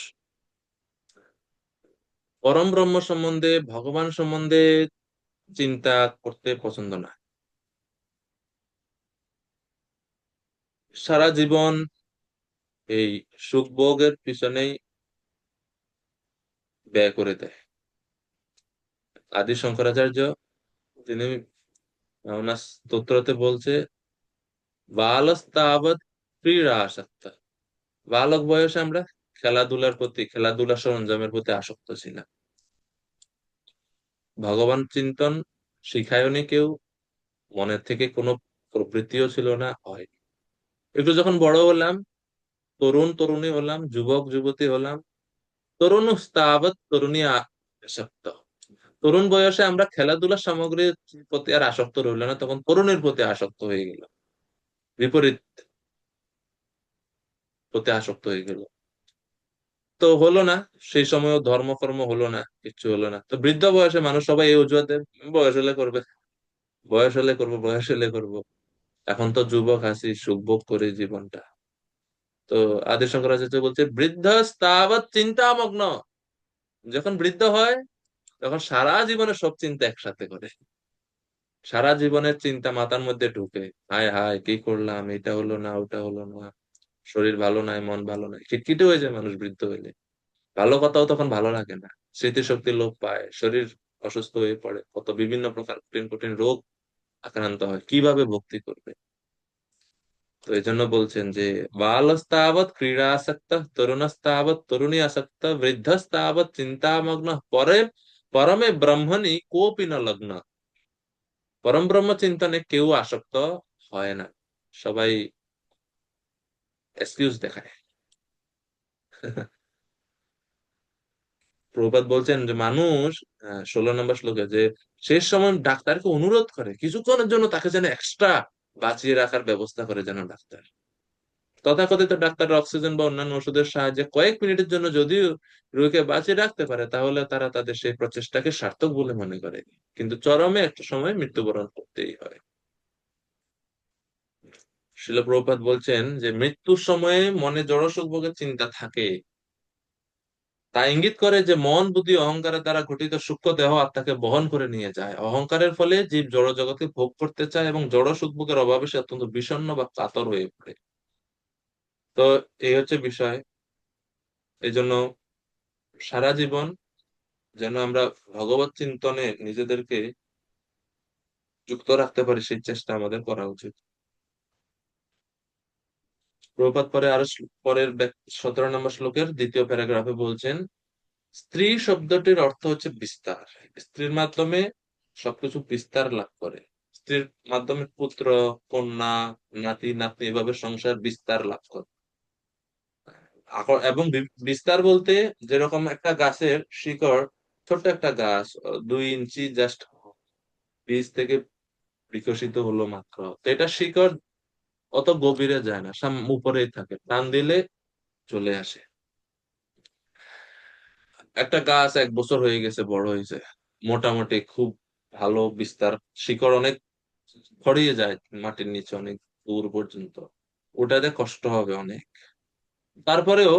পরম ব্রহ্ম সম্বন্ধে ভগবান সম্বন্ধে চিন্তা করতে পছন্দ না। সারা জীবন এই সুখ ভোগের পিছনেই ব্যয় করে দেয়। আদি শঙ্করাচার্য তিনি ওনার স্তোত্রতে বলছে বালস্তাবৎ ক্রীড়া আসক্ত, বালক বয়সে আমরা খেলাধুলার প্রতি, খেলাধুলা সরঞ্জামের প্রতি আসক্ত ছিলাম। ভগবান চিন্তন শিখায়নি কেউ, মনের থেকে কোনো প্রবৃত্তিও ছিল না, হয় একটু যখন বড় হলাম, তরুণ তরুণী হলাম, যুবক যুবতী হলাম, তরুণস্তাবৎ তরুণী আসক্ত, তরুণ বয়সে আমরা খেলাধুলার সামগ্রীর প্রতি আর আসক্ত রইল না, তখন তরুণের প্রতি আসক্ত হয়ে গেল, বিপরীত প্রতি আসক্ত হয়ে গেল। তো হলো না, সেই সময়ও ধর্মকর্ম হলো না, কিচ্ছু হলো না। তো বৃদ্ধ বয়সে মানুষ সবাই এই অজুহাতে বয়স হলে করবে, বয়স হলে করবো, বয়স হলে করবো, এখন তো যুবক আছি, সুখভোগ করে জীবনটা। তো আদি শঙ্করাচার্য বলছে বৃদ্ধ স্তাবৎ চিন্তামগ্ন, যখন বৃদ্ধ হয় তখন সারা জীবনের সব চিন্তা একসাথে করে, সারা জীবনের চিন্তা মাথার মধ্যে ঢুকে, হায় হায় কি করলাম, এটা হলো না, ওটা হলো না, শরীর ভালো নাই, মন ভালো নাই, খিটখিটে হয়ে যায় মানুষ বৃদ্ধ হইলে। ভালো কথাও তখন ভালো লাগে না, স্মৃতিশক্তি লোপ পায়, শরীর অসুস্থ হয়ে পড়ে, কত বিভিন্ন প্রকার কঠিন কঠিন রোগ আক্রান্ত হয়, কিভাবে ভক্তি করবে। তো এই জন্য বলছেন যে বালস্তাবৎ ক্রীড়া আসক্ত, তরুণস্তাবৎ তরুণী আসক্ত, বৃদ্ধস্তাবৎ চিন্তামগ্ন, পরে পরমে ব্রহ্মণি কোপি ন লগ্ন, পরম ব্রহ্ম চিন্তনে কেউ আসক্ত হয় না, সবাই এক্সকিউজ দেখায়। প্রভুপাদ বলছেন যে মানুষ 16 নম্বর শ্লোকে যে শেষ সময় ডাক্তারকে অনুরোধ করে কিছুক্ষণের জন্য তাকে যেন এক্সট্রা বাঁচিয়ে রাখার ব্যবস্থা করে যেন ডাক্তার। তথাকথিত ডাক্তার অক্সিজেন বা অন্যান্য ওষুধের সাহায্যে কয়েক মিনিটের জন্য যদিও রোগীকে বাঁচিয়ে রাখতে পারে, তাহলে তারা তাদের সেই প্রচেষ্টাকে সার্থক বলে মনে করে, কিন্তু চরমে একটা সময় মৃত্যুবরণ করতেই হয়। শিল প্রভুপাদ বলছেন যে মৃত্যুর সময়ে মনে জড় সুখ ভোগের চিন্তা থাকে, তা ইঙ্গিত করে যে মন বুদ্ধি অহংকারের দ্বারা গঠিত সূক্ষ্ম দেহ আত্মাকে বহন করে নিয়ে যায়। অহংকারের ফলে জীব জড় জগতে ভোগ করতে চায় এবং জড় সুখ ভোগের অভাবে সে অত্যন্ত বিষণ্ণ বা কাতর হয়ে পড়ে। তো এই হচ্ছে বিষয়। এই জন্য সারা জীবন যেন আমরা ভগবত চিন্তনে নিজেদেরকে যুক্ত রাখতে পারি, সেই চেষ্টা আমাদের করা উচিত। প্রভুপাদ পরে আরো পরের 17 নম্বর শ্লোকের দ্বিতীয় প্যারাগ্রাফে বলছেন স্ত্রী শব্দটির অর্থ হচ্ছে বিস্তার, স্ত্রীর মাধ্যমে সবকিছু বিস্তার লাভ করে, স্ত্রীর মাধ্যমে পুত্র কন্যা নাতি নাতনি এভাবে সংসার বিস্তার লাভ করে। এবং বিস্তার বলতে যেরকম একটা গাছের শিকড়, ছোট্ট একটা গাছ 2 ইঞ্চি জাস্ট বীজ থেকে বিকশিত হলো মাত্র, তো এটা শিকড় অত গভীরে যায় না, উপরেই থাকে, টান দিলে চলে আসে। একটা গাছ 1 বছর হয়ে গেছে, বড় হয়েছে, মোটামুটি খুব ভালো বিস্তার, শিকড় অনেক ছড়িয়ে যায় মাটির নিচে অনেক দূর পর্যন্ত, ওটাতে কষ্ট হবে অনেক, তারপরেও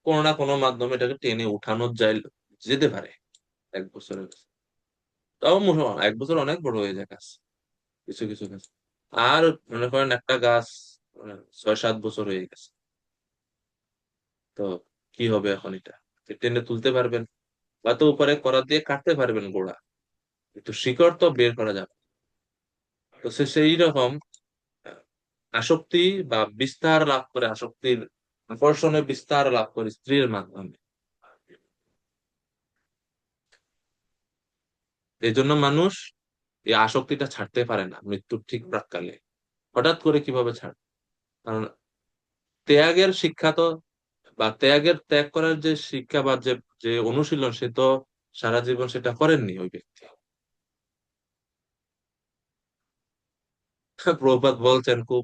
কোনো না কোনো মাধ্যমে এটাকে টেনে উঠানো যায়, যেতে পারে 1 বছরের কাছে। তাও 1 বছর অনেক বড় হয়ে যায় গাছ, কিছু কিছু গাছ। আর মনে করেন একটা গাছ 6-7 বছর হয়ে গেছে, তো কি হবে এখন, এটা টেনে তুলতে পারবেন বা তো উপরে করাত দিয়ে কাটতে পারবেন গোড়া, কিন্তু শিকড় তো বের করা যাবে না। তো সে সেই রকম আসক্তি বা বিস্তার লাভ করে, আসক্তির আকর্ষণে বিস্তার লাভ করে স্ত্রীর মাধ্যমে। এই জন্য মানুষ এই আসক্তিটা ছাড়তে পারে না মৃত্যুর ঠিক প্রাককালে। হঠাৎ করে কিভাবে ছাড়, কারণ ত্যাগের শিক্ষা তো, বা ত্যাগ করার যে শিক্ষা বা যে যে অনুশীলন, সে তো সারা জীবন সেটা করেননি ওই ব্যক্তি। প্রভুপাদ বলছেন খুব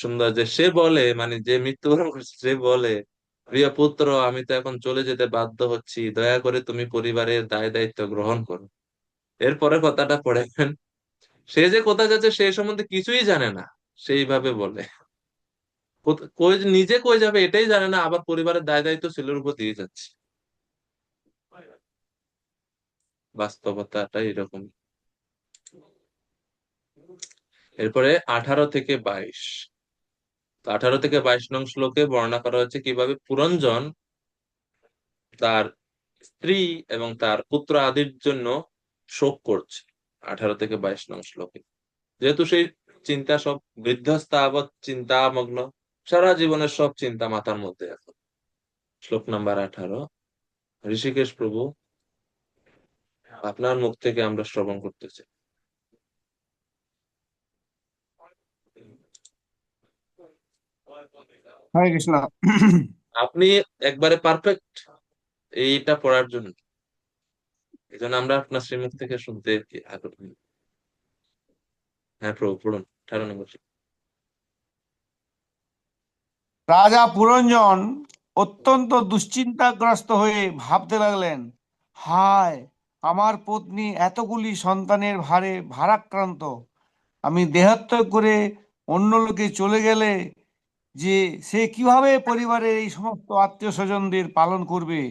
সুন্দর, যে সে বলে, মানে যে মৃত্যুবরণ করছে, সে বলে, প্রিয় পুত্র, আমি তো এখন চলে যেতে বাধ্য হচ্ছি, দয়া করে তুমি পরিবারের দায় দায়িত্ব গ্রহণ করো। এরপরে কথাটা পড়েন, সে যে কোথায় যাচ্ছে সে সম্বন্ধে কিছুই জানে না, সেইভাবে বলে কই নিজে কই যাবে এটাই জানে না, আবার পরিবারের দায় দায়িত্ব ছেলের উপর দিয়ে যাচ্ছে। বাস্তবতাটা এরকম। এরপরে 18 থেকে 22, তো 18 থেকে 22 নং শ্লোকে বর্ণনা করা হচ্ছে কিভাবে পুরঞ্জন তার স্ত্রী এবং তার পুত্র আদির জন্য শোক করছে। 18 থেকে 22 নং শ্লোকে, যেহেতু সেই চিন্তা সব বৃদ্ধস্থাবৎ চিন্তামগ্ন, সারা জীবনের সব চিন্তা মাথার মধ্যে এখন। শ্লোক নাম্বার 18, ঋষিকেশ প্রভু, আপনার মুখ থেকে আমরা শ্রবণ করতে চাই। হরে কৃষ্ণ। আপনি একবারে পারফেক্ট এইটা পড়ার জন্য, এই জন্য আমরা আপনার শ্রীমুখ থেকে শুনতে আগ্রহী। হ্যাঁ প্রভু, পড়ুন 18 নম্বর। রাজা পুরঞ্জন অত্যন্ত দুশ্চিন্তাগ্রস্ত হয়ে ভাবতে লাগলেন, হায়, আমার পত্নী এতগুলি সন্তানের ভারে ভারাক্রান্ত। আমি দেহত্যাগ করে অন্য লোকে চলে গেলে যে সে কিভাবে পরিবারের এই সমস্ত আত্মীয় স্বজনদের পালন করবে?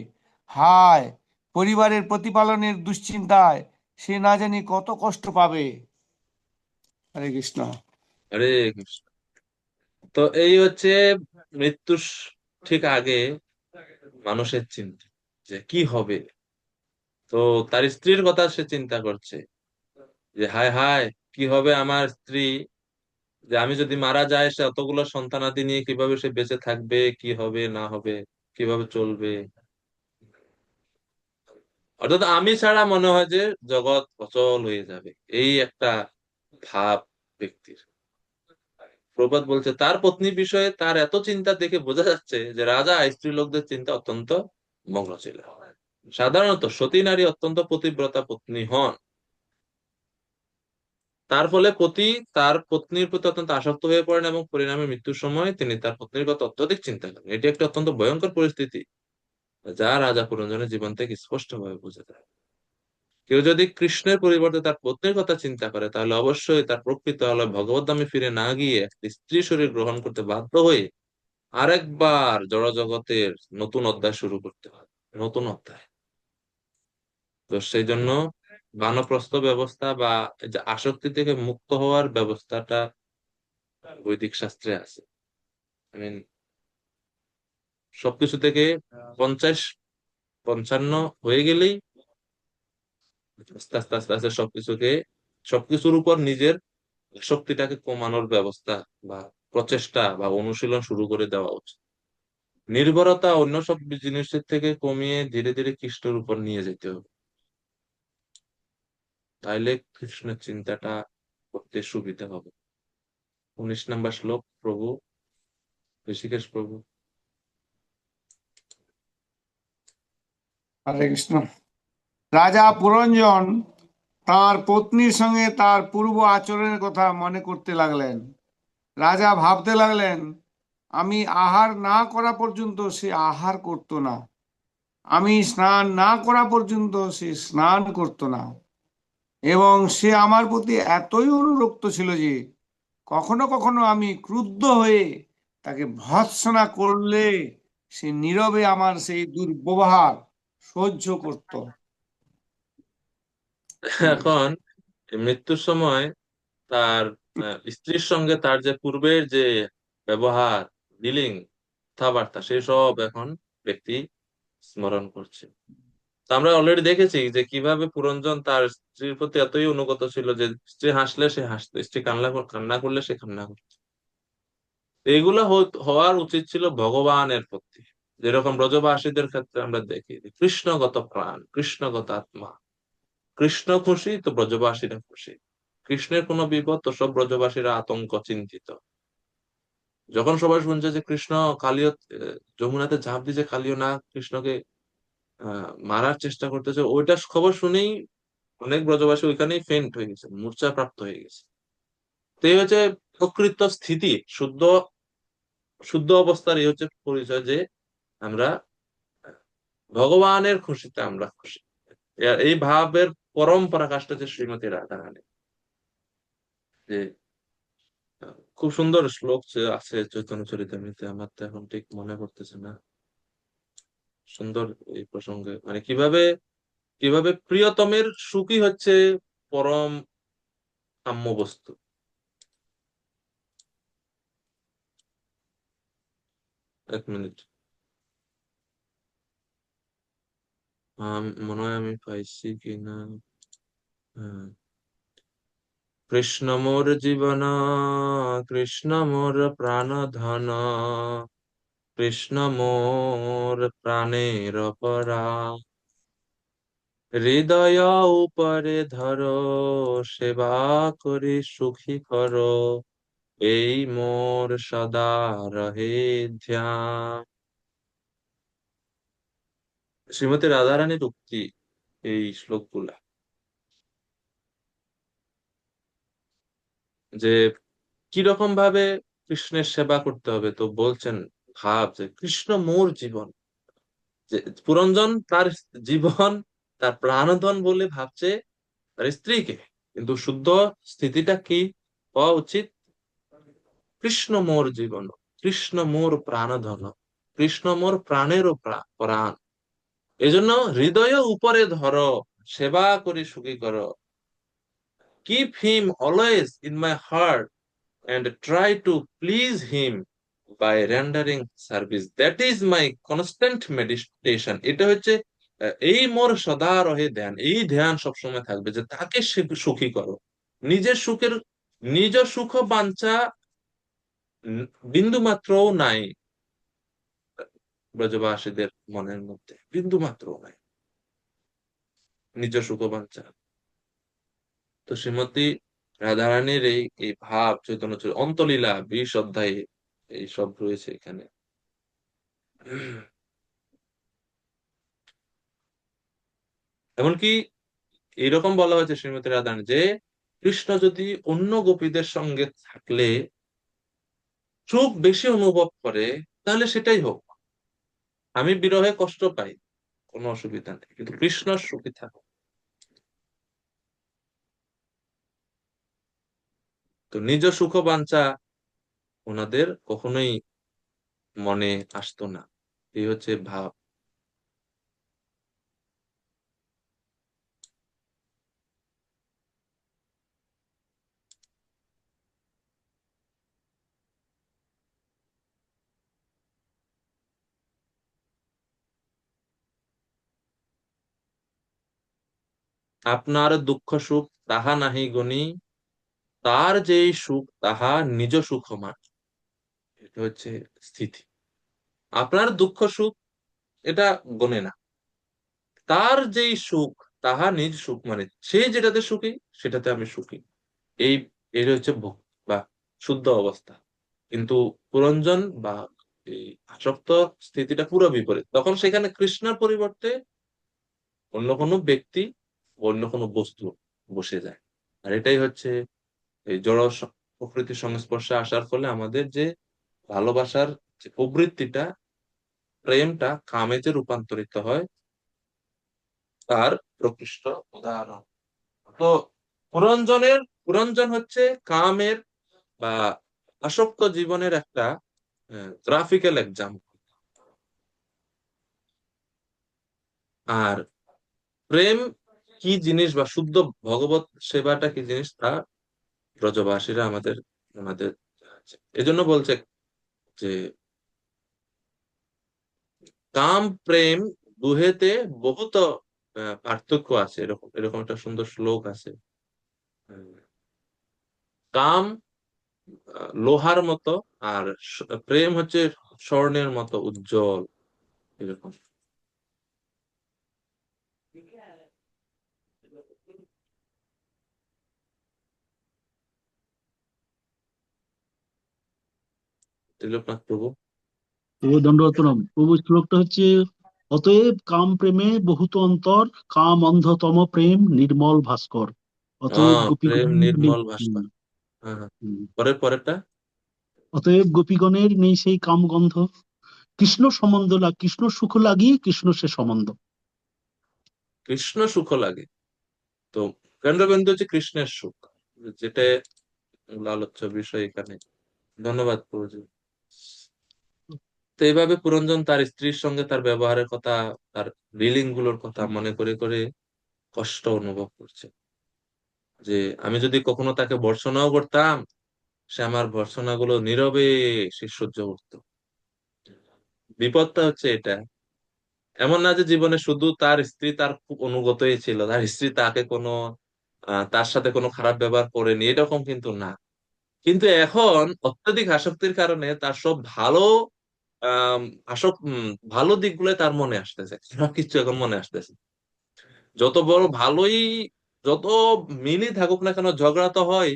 হায়, পরিবারের প্রতিপালনের দুশ্চিন্তায় সে না জানি কত কষ্ট পাবে। হরে কৃষ্ণ। আরে কৃষ্ণ। তো এই হচ্ছে মৃত্যুর ঠিক আগে মানুষের চিন্তা, যে কি হবে। তো তার স্ত্রীর কথা সে চিন্তা করছে, যে হায় হায়, কি হবে আমার স্ত্রী, যে আমি যদি মারা যাই সে অতগুলো সন্তানাদি নিয়ে কিভাবে সে বেঁচে থাকবে, কি হবে না হবে, কিভাবে চলবে। অর্থাৎ আমি ছাড়া মনে হয় যে জগৎ অচল হয়ে যাবে, এই একটা ভাব ব্যক্তির। প্রবাদ বলছে তার পত্নী বিষয়ে তার এত চিন্তা দেখে বোঝা যাচ্ছে যে রাজা স্ত্রী লোকদের চিন্তা অত্যন্ত মগ্ন ছিল। সাধারণত সতী নারী অত্যন্ত পতিব্রতা পত্নী হন, তার ফলে পতি তার পত্নীর প্রতি অত্যন্ত আসক্ত হয়ে পড়েন এবং পরিণামে মৃত্যুর সময় তিনি তার পত্নীর কথা অত্যধিক চিন্তা করেন। এটি একটি অত্যন্ত ভয়ঙ্কর পরিস্থিতি, যা রাজা পুরঞ্জনের জীবন থেকে স্পষ্টভাবে বোঝা যায়। কেউ যদি কৃষ্ণের পরিবর্তে তার পত্নীর কথা চিন্তা করে, তাহলে অবশ্যই তার প্রকৃত আলোয় ভগবদ্ধামে ফিরে না গিয়ে একটি স্ত্রী শরীর গ্রহণ করতে বাধ্য হয়ে আরেকবার জড় জগতের নতুন অধ্যায় শুরু করতে হয়, নতুন অধ্যায়। তো সেই জন্য বানপ্রস্থ ব্যবস্থা বা এই যে আসক্তি থেকে মুক্ত হওয়ার ব্যবস্থাটা বৈদিক শাস্ত্রে আছে। আই মিন, সবকিছু থেকে 50-55 হয়ে গেলেই আস্তে আস্তে আস্তে আস্তে সবকিছুর উপর নিজের শক্তিটাকে কমানোর ব্যবস্থা বা প্রচেষ্টা বা অনুশীলন শুরু করে দেওয়া উচিত। নির্ভরতা অন্য সব জিনিসের থেকে কমিয়ে ধীরে ধীরে কৃষ্ণের উপর নিয়ে যেতে হবে, তাইলে কৃষ্ণের চিন্তাটা করতে সুবিধা হবে। 19 নম্বর শ্লোক প্রভু, ঋষিকেশ প্রভু। হরে কৃষ্ণ। রাজা পুরঞ্জন তার পত্নীর সঙ্গে তার পূর্ব আচরণের কথা মনে করতে লাগলেন। রাজা ভাবতে লাগলেন, আমি আহার না করা পর্যন্ত সে আহার করত না, আমি স্নান না করা পর্যন্ত সে স্নান করত না, এবং সে আমার প্রতি এতই অনুরক্ত ছিল যে কখনো কখনো আমি ক্রুদ্ধ হয়ে তাকে ভর্ৎসনা করলে সে নীরবে আমার সেই দুর্ব্যবহার সহ্য করত। হরে কৃষ্ণ। এখন এই মৃত্যুর সময় তার স্ত্রীর সঙ্গে তার যে পূর্বের যে ব্যবহার, ডিলিং, কথাবার্তা, সেসব এখন ব্যক্তি স্মরণ করছে। তো আমরা অলরেডি দেখেছি যে কিভাবে পুরঞ্জন তার স্ত্রীর প্রতি এতই অনুগত ছিল যে স্ত্রী হাসলে সে হাসতো, স্ত্রী কান্না করলে সে কান্না করতো। এগুলো হওয়ার উচিত ছিল ভগবানের প্রতি, যেরকম ব্রজবাসীদের ক্ষেত্রে আমরা দেখি যে কৃষ্ণগত প্রাণ, কৃষ্ণগত আত্মা, কৃষ্ণ খুশি তো ব্রজবাসীরা খুশি, কৃষ্ণের কোনো বিপদ তো সব ব্রজবাসীরা আতঙ্ক চিন্তিত। যখন সবাই শুনছে যে কৃষ্ণ কালীয় যমুনাতে ঝাঁপ দিয়েছে, কালীয় না কৃষ্ণকে মারার চেষ্টা করতেছে, ওইটা খবর শুনেই অনেক ব্রজবাসী ওইখানেই ফেন্ট হয়ে গেছে, মূর্ছা প্রাপ্ত হয়ে গেছে। তো এই হচ্ছে প্রকৃত স্থিতি, শুদ্ধ শুদ্ধ অবস্থার এই হচ্ছে পরিচয় যে আমরা ভগবানের খুশিতে আমরা খুশি। এই ভাবের পরম পরাকাষ্ঠা হচ্ছে শ্রীমতী রাধারানী। যে খুব সুন্দর শ্লোক আছে চৈতন্য চরিতামৃতে, আমার তো এখন ঠিক মনে পড়তেছে না। সুন্দর এই প্রসঙ্গে মানে কিভাবে কিভাবে প্রিয়তমের সুখই হচ্ছে পরম কাম্য বস্তু। এক মিনিট, মনে হয় আমি পাইছি কিনা। হ্যাঁ। কৃষ্ণ মোর জীবন, কৃষ্ণ মোর প্রাণ ধন, কৃষ্ণ মোর প্রাণের পরাণ। হৃদয় উপরে ধরো, সেবা করি সুখী করো, এই মোর সদা রহে ধ্যান। শ্রীমতী রাধারানীর উক্তি এই শ্লোকগুলা, যে কিরকম ভাবে কৃষ্ণের সেবা করতে হবে। তো বলছেন, ভাব যে কৃষ্ণ মোর জীবন, যে পুরঞ্জন তার জীবন, তার প্রাণধন বলে ভাবছে তার স্ত্রীকে, কিন্তু শুদ্ধ স্থিতিটা কি হওয়া উচিত? কৃষ্ণ মোর জীবন, কৃষ্ণ মোর প্রাণধন, কৃষ্ণ মোর প্রাণেরও প্রাণ। এজন্য হৃদয় উপরে ধরো, সেবা করি সুখী করো, keep him always in my heart and try to please him by rendering service. That is my constant meditation. এটা হচ্ছে এই মোর সদা রহে ধ্যান, এই ধ্যান সবসময় থাকবে যে তাকে সুখী করো। নিজের সুখের, নিজ সুখ বাঞ্ছা বিন্দু মাত্রও নাই ব্রজবাসীদের মনের মধ্যে, বিন্দু মাত্রও নাই নিজ সুখ বাঞ্ছা। তো শ্রীমতী রাধারানীর এই এই ভাব চৈতন্য অন্তলীলা 20 অধ্যায়ে এই সব রয়েছে এখানে। এমনকি এইরকম বলা হয়েছে শ্রীমতী রাধারানী যে কৃষ্ণ যদি অন্য গোপীদের সঙ্গে থাকলে সুখ বেশি অনুভব করে, তাহলে সেটাই হোক। আমি বিরহে কষ্ট পাই, কোনো অসুবিধা নেই, কিন্তু কৃষ্ণ সুখী থাকুক। তো নিজ সুখ বাঞ্ছা ওনাদের কখনোই মনে আসতো না। এই হচ্ছে ভাব। আপনার দুঃখ সুখ তাহা নাহি গণি, তার যেই সুখ তাহা নিজ সুখ মান। এটা হচ্ছে স্থিতি। আপনার দুঃখ সুখ এটা গণে না, তার যেই সুখ তাহা নিজ সুখ, মানে সে যেটাতে সুখী সেটাতে আমি সুখী। এই এর হচ্ছে ভক্তি বা শুদ্ধ অবস্থা। কিন্তু পুরঞ্জন বা এই আসক্ত স্থিতিটা পুরো বিপরীত। তখন সেখানে কৃষ্ণের পরিবর্তে অন্য কোনো ব্যক্তি, অন্য কোনো বস্তু বসে যায়। আর এটাই হচ্ছে এই প্রকৃতির সংস্পর্শে আসার ফলে আমাদের যে ভালোবাসার যে প্রবৃত্তিটা, প্রেমটা কামে যে রূপান্তরিত হয়, তার প্রকৃষ্ট উদাহরণ। তো পুরঞ্জন হচ্ছে কামের বা আসক্ত জীবনের একটা গ্রাফিক্যাল এক্সাম্পল। আর প্রেম কি জিনিস বা শুদ্ধ ভগবত সেবাটা কি জিনিস, তা ব্রজবাসীরা আমাদের আমাদের এজন্য বলছে যে কাম প্রেম দুহেতে বহুত পার্থক্য আছে। এরকম এরকম একটা সুন্দর শ্লোক আছে। কাম লোহার মতো, আর প্রেম হচ্ছে স্বর্ণের মতো উজ্জ্বল, এরকম। তো ত্রিলোকনাথ প্রভু। প্রভু দণ্ডবত প্রণাম। প্রভু শ্লোকটা হচ্ছে, অতএব কাম প্রেমে বহুত অন্তর, কাম অন্ধতম প্রেম নির্মল ভাস্কর। অতএব প্রেম গোপীগণের নির্মল ভাস্কর। হ্যাঁ হ্যাঁ, হুম। পরেরটা। অতএব গোপীগণের নেই সেই কামগন্ধ, কৃষ্ণ সুখ লাগি কৃষ্ণ সে সম্বন্ধ। কৃষ্ণ সুখ লাগে। তো কেন্দ্রবিন্দু হচ্ছে কৃষ্ণের সুখ, যেটা মূল আলোচ্য বিষয় এখানে। ধন্যবাদ প্রভুজি। তো এইভাবে পুরঞ্জন তার স্ত্রীর সঙ্গে তার ব্যবহারের কথা, তার ডিলিং গুলোর কথা মনে করে করে কষ্ট অনুভব করছে, যে আমি যদি কখনো তাকে ভর্ৎসনাও করতাম, সে আমার ভর্ৎসনা গুলো নীরবে সে সহ্য করতো। বিপদটা হচ্ছে এটা, এমন না যে জীবনে শুধু তার স্ত্রী তার খুব অনুগতই ছিল, তার স্ত্রী তাকে কোনো তার সাথে কোনো খারাপ ব্যবহার করেনি, এরকম কিন্তু না। কিন্তু এখন অত্যধিক আসক্তির কারণে তার সব ভালো আহ ভালো দিকগুলো তার মনে আসতেছে, খারাপ কিছু এখন মনে আসতেছে। যত বড় ভালোই, যত মিলই থাকুক না কেন, ঝগড়া তো হয়,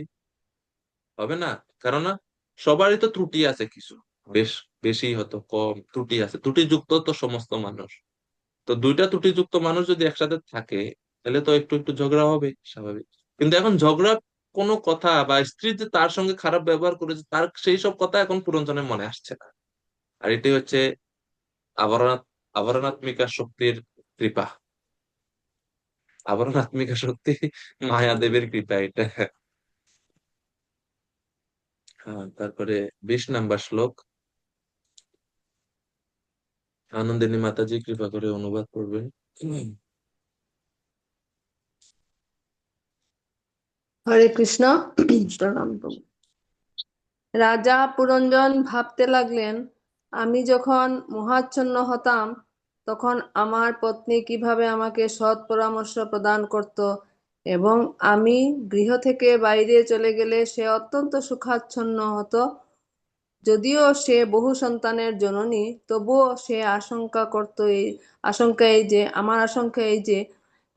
হবে না? কেননা সবারই তো ত্রুটি আছে কিছু, বেশ বেশি হতো কম ত্রুটি আছে, ত্রুটিযুক্ত তো সমস্ত মানুষ। তো দুইটা ত্রুটিযুক্ত মানুষ যদি একসাথে থাকে, তাহলে তো একটু একটু ঝগড়া হবে, স্বাভাবিক। কিন্তু এখন ঝগড়া কোনো কথা, বা স্ত্রী যে তার সঙ্গে খারাপ ব্যবহার করেছে, তার সেই সব কথা এখন পুরঞ্জনের মনে আসছে না। আর এটি হচ্ছে আবরণাৎ আবরণাত্মিকা শক্তির কৃপা, আবরণাত্মিকা শক্তি, মায়াদেবের কৃপা এটা। হ্যাঁ, তারপরে 20 নম্বর শ্লোক, আনন্দিনী মাতাজি কৃপা করে অনুবাদ করবেন। হরে কৃষ্ণ। প্রণাম প্রভু। রাজা পুরঞ্জন ভাবতে লাগলেন, আমি যখন মোহাচ্ছন্ন হতাম তখন আমার পত্নী কিভাবে আমাকে সৎ পরামর্শ প্রদান করত, এবং আমি গৃহ থেকে বাইরে চলে গেলে সে অত্যন্ত সুখাচ্ছন্ন হতো। যদিও সে বহু সন্তানের জননী, তবুও সে আমার আশঙ্কা এই যে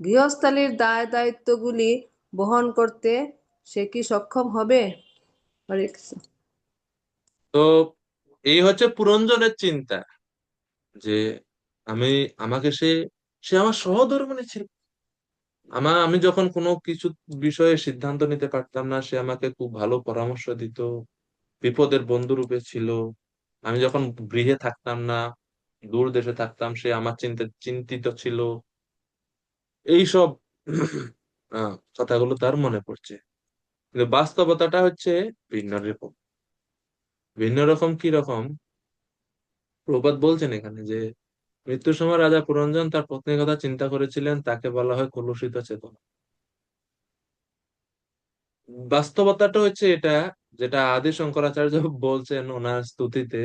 গৃহস্থালীর দায় দায়িত্বগুলি বহন করতে সে কি সক্ষম হবে। হরে কৃষ্ণ। তো এই হচ্ছে পুরঞ্জনের চিন্তা, যে আমি আমাকে সে সে আমার সহধর্মিণী ছিল। আমি যখন কোনো কিছু বিষয়ে সিদ্ধান্ত নিতে পারতাম না, সে আমাকে খুব ভালো পরামর্শ দিত, বিপদের বন্ধু রূপে ছিল। আমি যখন গৃহে থাকতাম না, দূর দেশে থাকতাম, সে আমার চিন্তিত ছিল। এইসব কথাগুলো তার মনে পড়ছে। কিন্তু বাস্তবতাটা হচ্ছে ভিন্ন রকম। ভিন্ন রকম কি রকম? প্রবাদ বলছেন এখানে যে মৃত্যুর সময় রাজা পুরঞ্জন তার পত্নীর কথা চিন্তা করেছিলেন, তাকে বলা হয় কলুষিত চেতনা। বাস্তবতাটা হচ্ছে এটা, যেটা আদি শঙ্করাচার্য বলছেন ওনার স্তুতিতে,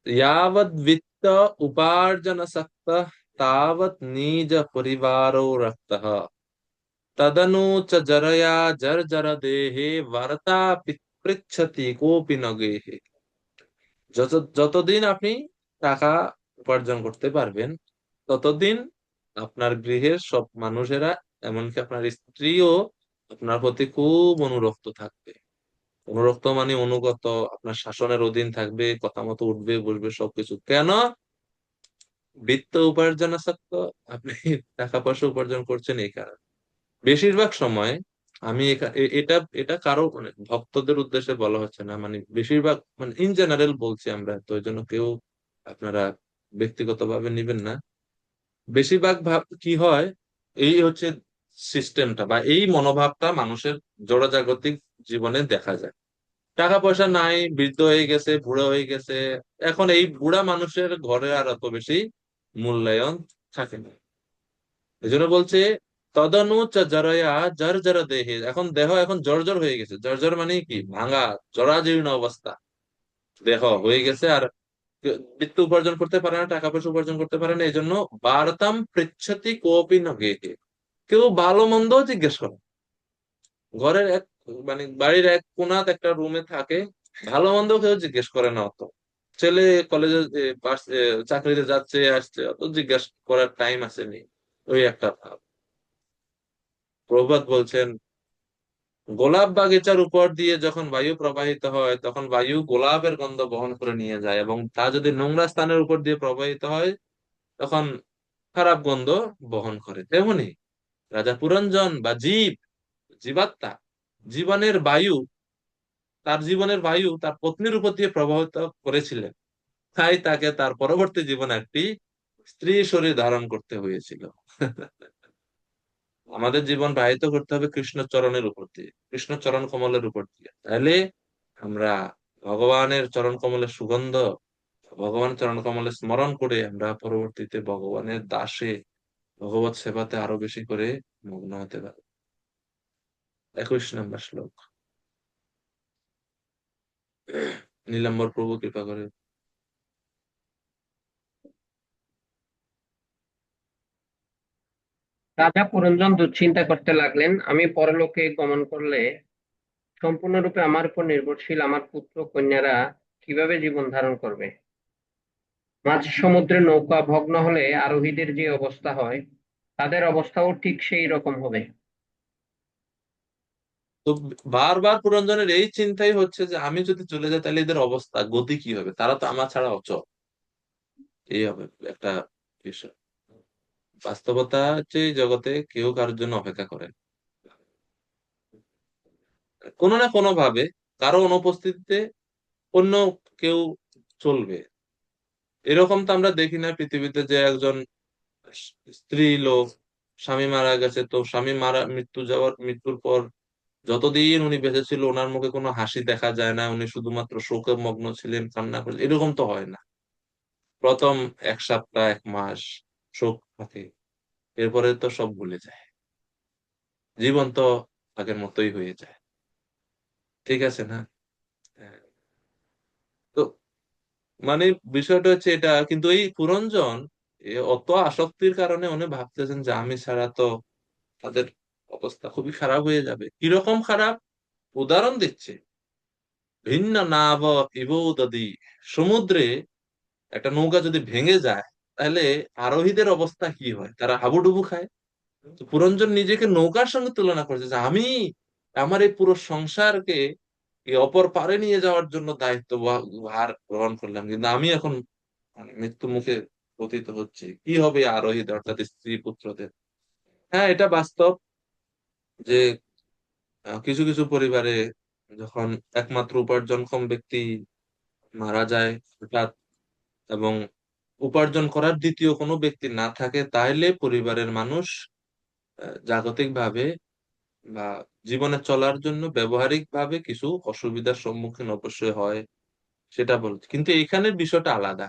यावद् वित्त उपार्जन सक्तः तावत् निज परिवारो रक्तः तदनु च जरया जर्जर देहे वार्ता पृच्छति कोऽपि न गेहे। যতদিন আপনি টাকা উপার্জন করতে পারবেন, ততদিন আপনার গৃহের সব মানুষেরা, এমনকি আপনার স্ত্রীও আপনার প্রতি খুব অনুরক্ত থাকবে। অনুরক্ত মানে অনুগত, আপনার শাসনের অধীন থাকবে, কথা মতো উঠবে বসবে সবকিছু। কেন? বৃত্ত উপার্জন সত্য, আপনি টাকা পয়সা উপার্জন করছেন এই কারণে। বেশিরভাগ সময় আমি এটা এটা কারো মানে ভক্তদের উদ্দেশ্যে বলা হচ্ছে না, মানে বেশিরভাগ মানে ইন জেনারেল বলছি আমরা, তো এই জন্য কেউ আপনারা ব্যক্তিগতভাবে নিবেন না। বেশিরভাগ ভাব কি হয়, এই হচ্ছে সিস্টেমটা বা এই মনোভাবটা মানুষের জড়জাগতিক জীবনে দেখা যায়। টাকা পয়সা নাই, বৃদ্ধ হয়ে গেছে, বুড়া হয়ে গেছে, এখন এই বুড়া মানুষের ঘরে আর অত বেশি মূল্যায়ন থাকে না। এই জন্য বলছে তদানু জরয়া জর জর দেহে, এখন দেহ এখন জর্জর হয়ে গেছে। জর্জর মানে কি? ভাঙা, জরাজীর্ণ অবস্থা দেহ হয়ে গেছে। আর বৃত্ত উপার্জন করতে পারে না, টাকা পয়সা উপার্জন করতে পারে না, এই জন্য বার্তাম পৃচ্ছতি কোপি ন গেহে, কেউ ভালো মন্দ জিজ্ঞেস করে। ঘরের এক মানে বাড়ির এক কোণাত একটা রুমে থাকে, ভালো মন্দ কেউ জিজ্ঞেস করে না অত। ছেলে কলেজে চাকরিতে যাচ্ছে আসছে, অত জিজ্ঞাসা করার টাইম আসেনি, ওই একটা ভাব। প্রভাত বলছেন গোলাপ বাগিচার উপর দিয়ে যখন বায়ু প্রবাহিত হয় তখন বায়ু গোলাপের গন্ধ বহন করে নিয়ে যায়, এবং তা যদি নোংরা স্থানের উপর দিয়ে প্রবাহিত হয় তখন খারাপ গন্ধ বহন করে। তেমনি রাজা পুরঞ্জন বা জীবাত্মা জীবনের বায়ু জীবনের বায়ু তার পত্নীর উপর দিয়ে প্রবাহিত করেছিলেন, তাই তাকে তার পরবর্তী জীবনে একটি স্ত্রী শরীর ধারণ করতে হয়েছিল। আমাদের জীবন বাহিত করতে হবে কৃষ্ণ চরণের উপর দিয়ে, কৃষ্ণ চরণ কমলের উপর দিয়ে, তাহলে আমরা ভগবানের চরণ কমলের সুগন্ধ, ভগবান চরণ কমলে স্মরণ করে আমরা পরবর্তীতে ভগবানের দাসে ভগবত সেবাতে আরো বেশি করে মগ্ন হতে পারি। 21 নম্বর শ্লোক। নীলাম্বর প্রভু কৃপা করে। রাজা পুরঞ্জন দুশ্চিন্তা করতে লাগলেন, আমি পরলোকে গমন করলে সম্পূর্ণরূপে আমার উপর নির্ভরশীল আমার পুত্র কন্যারা কিভাবে জীবন ধারণ করবে? মাঝ সমুদ্রে নৌকা ভগ্ন হলে আরোহীদের যে অবস্থা হয়, তাদের অবস্থাও ঠিক সেই রকম হবে। তো বারবার পুরঞ্জনের এই চিন্তাই হচ্ছে যে আমি যদি চলে যাই তাহলে এদের অবস্থা গতি কি হবে, তারা তো আমার ছাড়া অচল। এই হবে একটা বিষয়। বাস্তবতা হচ্ছে এই জগতে কেউ কারোর জন্য অপেক্ষা করে না। কোনো না কোনো ভাবে কারো অনুপস্থিতিতে অন্য কেউ চলবে। এরকম তো আমরা দেখি না পৃথিবীতে যে একজন স্ত্রী লোক স্বামী মারা গেছে, তো স্বামী মৃত্যুর পর যতদিন উনি বেঁচে ছিল ওনার মুখে কোনো হাসি দেখা যায় না, উনি শুধুমাত্র শোকে মগ্ন ছিলেন, কান্না করলেন, এরকম তো হয় না। প্রথম 1 সপ্তাহ 1 মাস শোক থাকে, এরপরে তো সব ভুলে যায়, জীবন তো আগের মতোই হয়ে যায়। ঠিক আছে না? হ্যাঁ। তো মানে বিষয়টা হচ্ছে এটা, কিন্তু এই পুরঞ্জন অত আসক্তির কারণে উনি ভাবতেছেন যে আমি ছাড়া তো তাদের অবস্থা খুবই খারাপ হয়ে যাবে। কিরকম খারাপ? উদাহরণ দিচ্ছে, ভিন্ন নাব ইবোদদি, সমুদ্রে একটা নৌকা যদি ভেঙে যায় তাহলে আরোহীদের অবস্থা কি হয়, তারা হাবুডুবু খায়। তো পুরঞ্জন নিজেকে নৌকার সঙ্গে তুলনা করছে যে আমি আমার এই পুরো সংসারকে এই অপর পারে নিয়ে যাওয়ার জন্য ভার গ্রহণ করলাম, কিন্তু আমি এখন মানে মৃত্যু মুখে পতিত হচ্ছে, কি হবে আরোহীদের অর্থাৎ স্ত্রী পুত্রদের। হ্যাঁ, এটা বাস্তব যে কিছু কিছু পরিবারে যখন একমাত্র উপার্জনক্ষম ব্যক্তি মারা যায় হঠাৎ, এবং উপার্জন করার দ্বিতীয় কোনো ব্যক্তি না থাকে, তাহলে পরিবারের মানুষ জাগতিক ভাবে বা জীবনে চলার জন্য ব্যবহারিক ভাবে কিছু অসুবিধার সম্মুখীন অবশ্যই হয়, সেটা বলছে। কিন্তু এইখানের বিষয়টা আলাদা,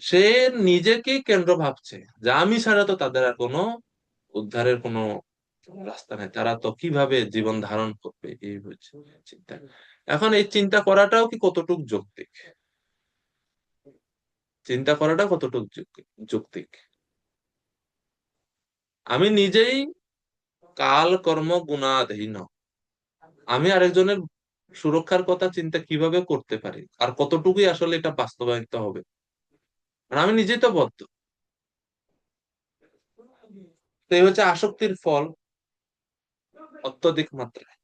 সে নিজেকে কেন্দ্র ভাবছে যে আমি ছাড়া তো তাদের আর কোনো উদ্ধারের কোনো রাস্তা নেই, তারা তো কিভাবে জীবন ধারণ করবে, এই হচ্ছে চিন্তা। এখন এই চিন্তা করাটাও কি কতটুক যৌক্তিক, চিন্তা করাটা কতটুক যৌক্তিক? আমি নিজেই কাল কর্ম গুণাধীন, আমি আরেকজনের সুরক্ষার কথা চিন্তা কিভাবে করতে পারি, আর কতটুকুই আসলে এটা বাস্তবায়িত হবে? আর আমি নিজেই তো বদ্ধ। তো এই হচ্ছে আসক্তির ফল অত্যধিক মাত্রায়।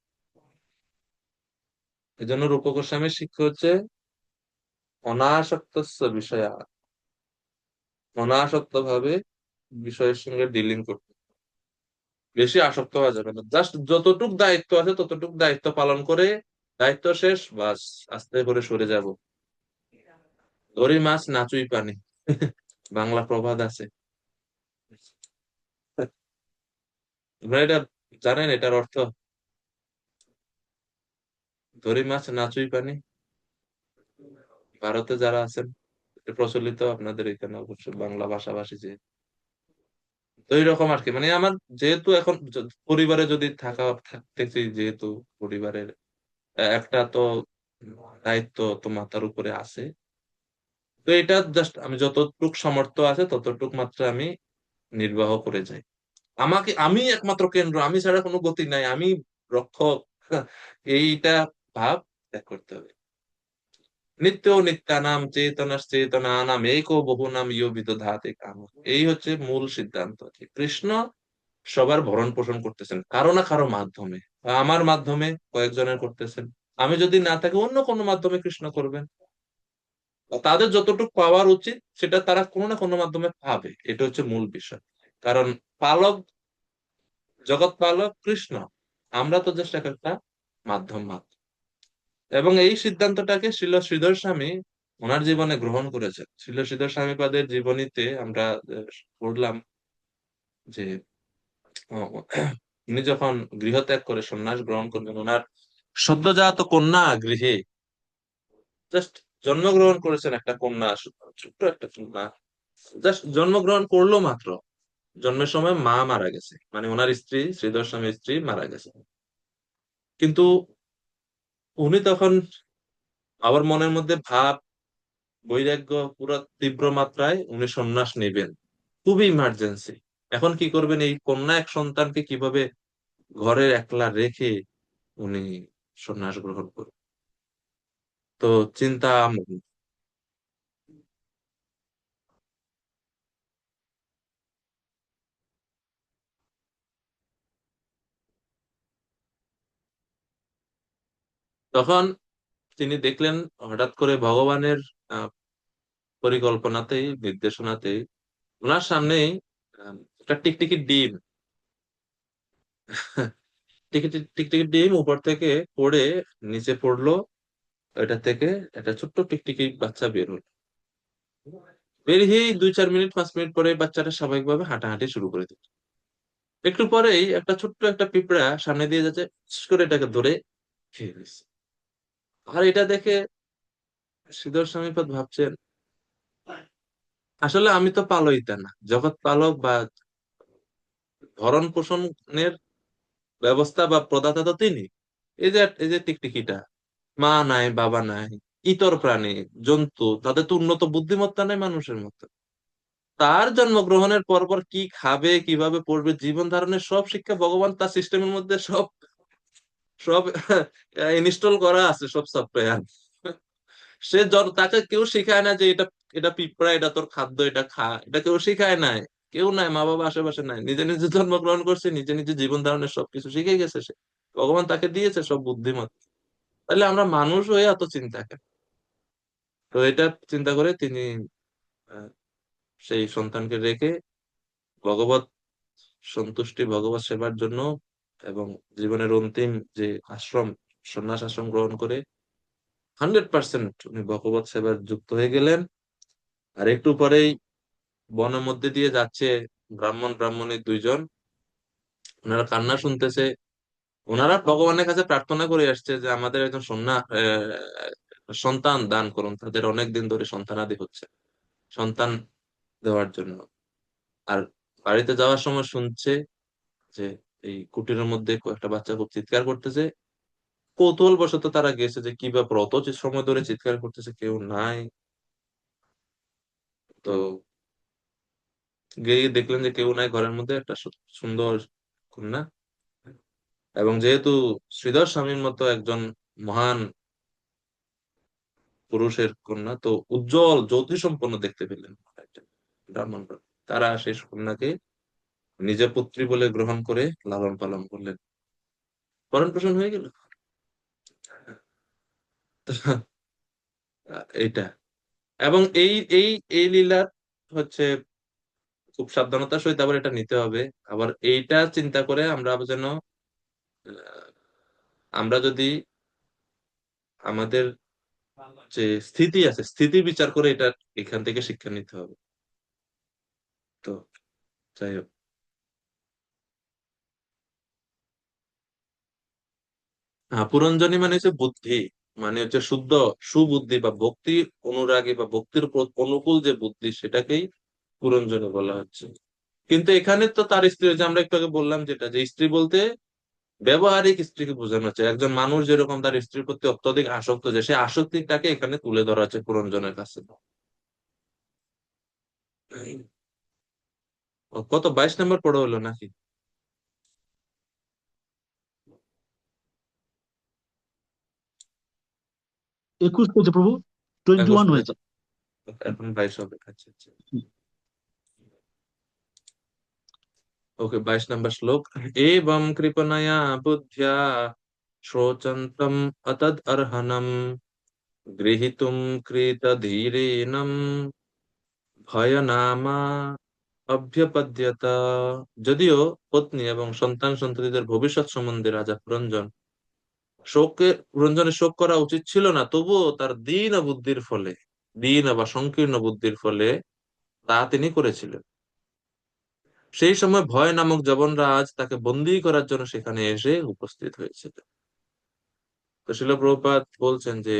এই জন্য রূপ গোস্বামীর শিক্ষা হচ্ছে অনাসক্ত বিষয়া, অনাসক্ত ভাবে বিষয়ের সঙ্গে ডিলিং করতে, বেশি আসক্ত হওয়া যাবে না। জাস্ট যতটুক দায়িত্ব আছে ততটুক দায়িত্ব পালন করে দায়িত্ব শেষ, বাস আস্তে করে সরে যাব। ধরি মাছ নাচুই পানি, বাংলা প্রবাদ আছে, আপনারা এটা জানেন এটার অর্থ? ধরি মাছ নাচুই পানি, ভারতে যারা আছেন এটা প্রচলিত, আপনাদের এখানে অবশ্য বাংলা ভাষাভাষী যে, তো এইরকম আর কি। মানে আমার যেহেতু এখন পরিবারে যদি থাকতেছি, যেহেতু পরিবারের একটা তো দায়িত্ব তো মাথার উপরে আছে, তো এটা জাস্ট আমি যতটুক সামর্থ্য আছে ততটুক মাত্র আমি নির্বাহ করে যাই। আমি একমাত্র কেন্দ্র, আমি ছাড়া কোনো গতি নাই, আমি রক্ষক, এইটা ভাব ত্যাগ করতে হবে। নিত্য নিত্যানাম চেতনানাম একো বহুনাম ইয় বিদধাতে কাম, এই হচ্ছে মূল সিদ্ধান্ত যে কৃষ্ণ সবার ভরণ পোষণ করতেছেন কারো না কারো মাধ্যমে। আমার মাধ্যমে কয়েকজনের করতেছেন, আমি যদি না থাকি অন্য কোনো মাধ্যমে কৃষ্ণ করবেন। তাদের যতটুকু পাওয়ার উচিত সেটা তারা কোনো না কোনো মাধ্যমে পাবে, এটা হচ্ছে মূল বিষয়। কারণ পালক, জগৎ পালক কৃষ্ণ, আমরা তো জাস্ট একটা মাধ্যম মাত্র। এবং এই সিদ্ধান্তটাকে শ্রীল শ্রীধর স্বামী ওনার জীবনে গ্রহণ করেছেন। শ্রীল শ্রীধর স্বামীপাদের জীবনীতে আমরা পড়লাম যে উনি যখন গৃহত্যাগ করে সন্ন্যাস গ্রহণ করবেন, ওনার সদ্যজাত কন্যা গৃহে জাস্ট জন্মগ্রহণ করেছেন, একটা কন্যা, ছোট্ট একটা কন্যা জাস্ট জন্মগ্রহণ করলো মাত্র, জন্মের সময় মা মারা গেছে, মানে ওনার স্ত্রী, শ্রীধর স্বামীর স্ত্রী মারা গেছে। কিন্তু উনি তখন আবার মনের মধ্যে ভাব, বৈরাগ্য পুরো তীব্র মাত্রায়, উনি সন্ন্যাস নেবেন, খুবই ইমার্জেন্সি। এখন কি করবেন, এই কন্যা এক সন্তানকে কিভাবে ঘরে একলা রেখে উনি সন্ন্যাস গ্রহণ করবেন, তো চিন্তা মগ্ন। তখন তিনি দেখলেন হঠাৎ করে ভগবানের আহ, পরিকল্পনাতেই, নির্দেশনাতেই ওনার সামনেই একটা টিকটিকি ডিম, টিকটিকি ডিম উপর থেকে পড়ে নিচে পড়লো, ওইটা থেকে একটা ছোট্ট টিকটিকি বাচ্চা বের হলো। বেরিয়েই 2-4 মিনিট 5 মিনিট পরে বাচ্চাটা স্বাভাবিকভাবে হাঁটাহাঁটি শুরু করে দিল। একটু পরেই একটা ছোট্ট একটা পিঁপড়া সামনে দিয়ে যাচ্ছে, ফিস করে এটাকে ধরে খেয়ে নিচ্ছে। আর এটা দেখে শ্রীধর স্বামীপদ ভাবছেন, আসলে আমি তো পালয়িতা না, জগৎ পালক বা ভরণ পোষণের ব্যবস্থা বা প্রদাতা তো তিনি। এই যে টিকটিকিটা, মা নাই, বাবা নাই, ইতর প্রাণী, জন্তু, তাদের তো উন্নত বুদ্ধিমত্তা নাই মানুষের মতো। তার জন্মগ্রহণের পর পর কি খাবে, কিভাবে পড়বে, জীবন ধারণের সব শিক্ষা ভগবান তার সিস্টেমের মধ্যে সব সব ইনস্টল করা আছে, সব সফটওয়্যার। তাকে কেউ শিখায় না যে এটা এটা পিঁপড়া, এটা তোর খাদ্য, এটা খা, এটা কেউ শিখায় নাই। কেউ নাই, মা বাবা আশেপাশে নাই, নিজে নিজে জন্মগ্রহণ করছে, নিজে নিজে জীবন ধারণের সবকিছু শিখে গেছে সে। ভগবান তাকে দিয়েছে সব বুদ্ধিমত্তা। তাহলে আমরা মানুষ হয়ে এত চিন্তা কেন? তো এটা চিন্তা করে তিনি আহ, সেই সন্তানকে রেখে ভগবত সন্তুষ্টি, ভগবত সেবার জন্য এবং জীবনের অন্তিম যে আশ্রম, সন্ন্যাস আশ্রম গ্রহণ করে 100% উনি ভগবত সেবার যুক্ত হয়ে গেলেন। আর একটু পরেই বনের মধ্যে দিয়ে যাচ্ছে ব্রাহ্মণ ব্রাহ্মণী দুইজন, ওনারা কান্না শুনতেছে। ওনারা ভগবানের কাছে প্রার্থনা করে আসছে যে আমাদের একজন সন্তান দান করুন, তাদের অনেক দিন ধরে সন্তানাদি হচ্ছে, সন্তান দেওয়ার জন্য। আর বাড়িতে যাওয়ার সময় শুনছে যে এই কুটিরের মধ্যে একটা বাচ্চা খুব চিৎকার করতেছে। কৌতূহল বশত তারা গেছে যে কি ব্যাপার, অত সময় ধরে চিৎকার করতেছে, কেউ নাই। তো গিয়ে দেখলেন যে কেউ নাই, ঘরের মধ্যে একটা সুন্দর কন্যা, এবং যেহেতু শ্রীধর স্বামীর মতো একজন মহান পুরুষের কন্যা, তো উজ্জ্বল জ্যোতি সম্পন্ন দেখতে পেলেন একটা ব্রাহ্মণরা। তারা সেই কন্যাকে নিজের পুত্রী বলে গ্রহণ করে লালন পালন করলেন, ভরণ পোষণ হয়ে গেল। এইটা, এবং এই এই এই লীলা হচ্ছে খুব সাবধানতার সহিত আবার এটা নিতে হবে। আবার এইটা চিন্তা করে আমরা যেন আহ, আমরা যদি আমাদের যে স্থিতি আছে, স্থিতি বিচার করে এটা এখান থেকে শিক্ষা নিতে হবে। তো যাই হোক, পুরঞ্জনী মানে হচ্ছে বুদ্ধি, মানে হচ্ছে শুদ্ধ সুবুদ্ধি বা ভক্তি অনুরাগী বা ভক্তির উপর অনুকূল যে বুদ্ধি, সেটাকেই পুরঞ্জনী বলা হচ্ছে। কিন্তু এখানে তো তার স্ত্রী, যে আমরা একটু আগে বললাম যেটা, যে স্ত্রী বলতে ব্যবহারিক স্ত্রীকে বোঝানো হচ্ছে, একজন মানুষ যেরকম তার স্ত্রীর প্রতি অত্যধিক আসক্ত, যে সেই আসক্তিটাকে এখানে তুলে ধরা হচ্ছে পুরঞ্জনের কাছে। ও কত, 22 নম্বর পড়ে হলো নাকি? 21 হয়েছে প্রভু, 21 21 হয়েছে। এখন 22 হবে, আচ্ছা আচ্ছা। ओके 22 नंबर श्लोक। एवं कृपणया बुद्ध्या शोचन्तम् अतद् अर्हनम् गृहीतुं कृतधीरेनं ভয়নামা অভ্যপদ্যত। যদিও পত্নী এবং সন্তান সন্ততিদের ভবিষ্যৎ সম্বন্ধে রাজা পুরঞ্জনের শোক করা উচিত ছিল না, তবুও তার দীন বুদ্ধির ফলে, দীন বা সংকীর্ণ বুদ্ধির ফলে তা তিনি করেছিলেন। সেই সময় ভয় নামক যবনরাজ তাকে বন্দী করার জন্য সেখানে এসে উপস্থিত হয়েছিল। তো শিল প্রভুপাদ বলছেন যে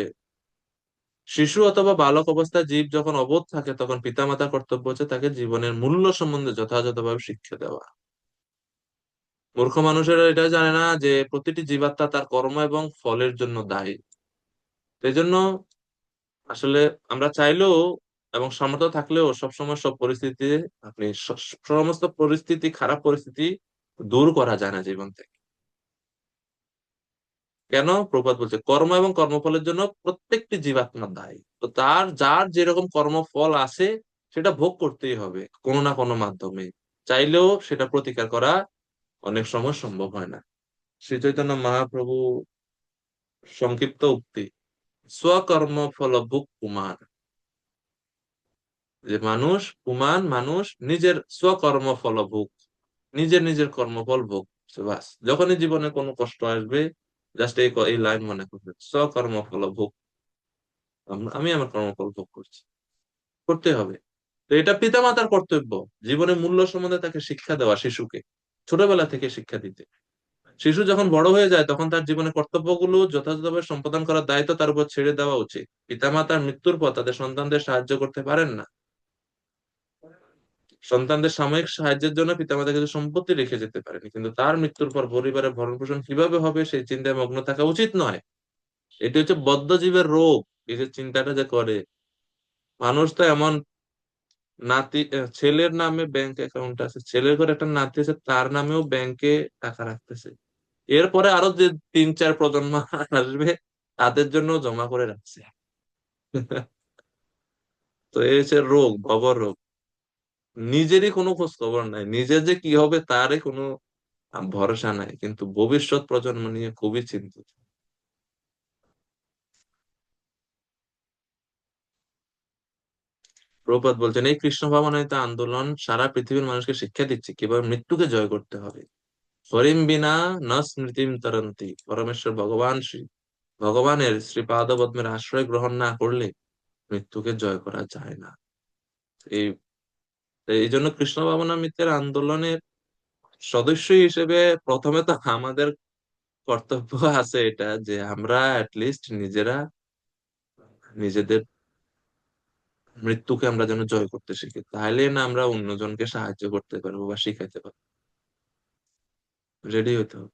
শিশু অথবা বালক অবস্থায় জীব যখন অবোধ থাকে তখন পিতামাতার কর্তব্য হচ্ছে তাকে জীবনের মূল্য সম্বন্ধে যথাযথভাবে শিক্ষা দেওয়া। মূর্খ মানুষেরা এটা জানে না যে প্রতিটি জীবাত্মা তার কর্ম এবং ফলের জন্য দায়ী। এই জন্য আসলে আমরা চাইলেও এবং সামর্থ্য থাকলেও সবসময় সব পরিস্থিতিতে আপনি সমস্ত পরিস্থিতি, খারাপ পরিস্থিতি দূর করা যায় না জীবন থেকে। কেন? প্রপাত বলছে কর্ম এবং কর্মফলের জন্য প্রত্যেকটি জীবাত্মা দায়ী। তো তার যার যেরকম কর্মফল আছে সেটা ভোগ করতেই হবে কোনো না কোনো মাধ্যমে, চাইলেও সেটা প্রতিকার করা অনেক সময় সম্ভব হয় না। শ্রী চৈতন্য মহাপ্রভু সংক্ষিপ্ত উক্তি, স্বকর্ম ফল ভোগ কুমার, যে মানুষ নিজের স্বকর্ম ফল ভোগ, নিজের নিজের কর্মফল ভোগ করছে। বাস, যখনই জীবনে কোনো কষ্ট আসবে জাস্ট এই লাইন মনে করবে, স্বকর্ম ফল ভোগ, আমি আমার কর্মফল ভোগ করছি, করতে হবে। তো এটা পিতামাতার কর্তব্য, জীবনের মূল্য সম্বন্ধে তাকে শিক্ষা দেওয়া, শিশুকে ছোটবেলা থেকে শিক্ষা দিতে। শিশু যখন বড় হয়ে যায় তখন তার জীবনের কর্তব্যগুলো যথাযথভাবে সম্পাদন করার দায়িত্ব তার উপর ছেড়ে দেওয়া উচিত। পিতামাতার মৃত্যুর পর তাদের সন্তানদের সাহায্য করতে পারেন না, সন্তানদের সাময়িক সাহায্যের জন্য পিতামাতা কিছু সম্পত্তি রেখে যেতে পারেনি, কিন্তু তার মৃত্যুর পর পরিবারের ভরণ পোষণ কিভাবে হবে সেই চিন্তায় মগ্ন থাকা উচিত নয়। এটি হচ্ছে বদ্ধজীবের রোগ। এই যে চিন্তাটা যে করে মানুষ, তো এমন নাতি, ছেলের নামে ব্যাংক অ্যাকাউন্ট আছে, ছেলের ঘরে একটা নাতি আছে তার নামেও ব্যাংকে টাকা রাখতেছে, এরপরে আরো যে 3-4 প্রজন্ম আসবে তাদের জন্য জমা করে রাখছে। তো এই হচ্ছে রোগ, ভবরোগ। নিজেরই কোনো খোঁজ খবর নাই, নিজের যে কি হবে তারই কোনো ভরসা নাই, কিন্তু ভবিষ্যৎ প্রজন্ম নিয়ে খুবই চিন্তিত। প্রভুপাদ বলছেন এই কৃষ্ণ ভাবনায়িত আন্দোলন সারা পৃথিবীর মানুষকে শিক্ষা দিচ্ছে কিভাবে মৃত্যুকে জয় করতে হবে। হরিম বিনা ন স্মৃতিম তরন্তি, পরমেশ্বর ভগবানের শ্রীপাদপদ্মের আশ্রয় গ্রহণ না করলে মৃত্যুকে জয় করা যায় না। এই এই জন্য কৃষ্ণ ভাবনামৃতের আন্দোলনের সদস্য হিসেবে প্রথমে তো আমাদের কর্তব্য আছে এটা যে আমরা অ্যাটলিস্ট নিজেরা নিজেদের মৃত্যুকে আমরা যেন জয় করতে শিখি, তাহলে না আমরা অন্যজনকে সাহায্য করতে পারবো বা শিখাইতে পারবো। রেডি হইতে হবে,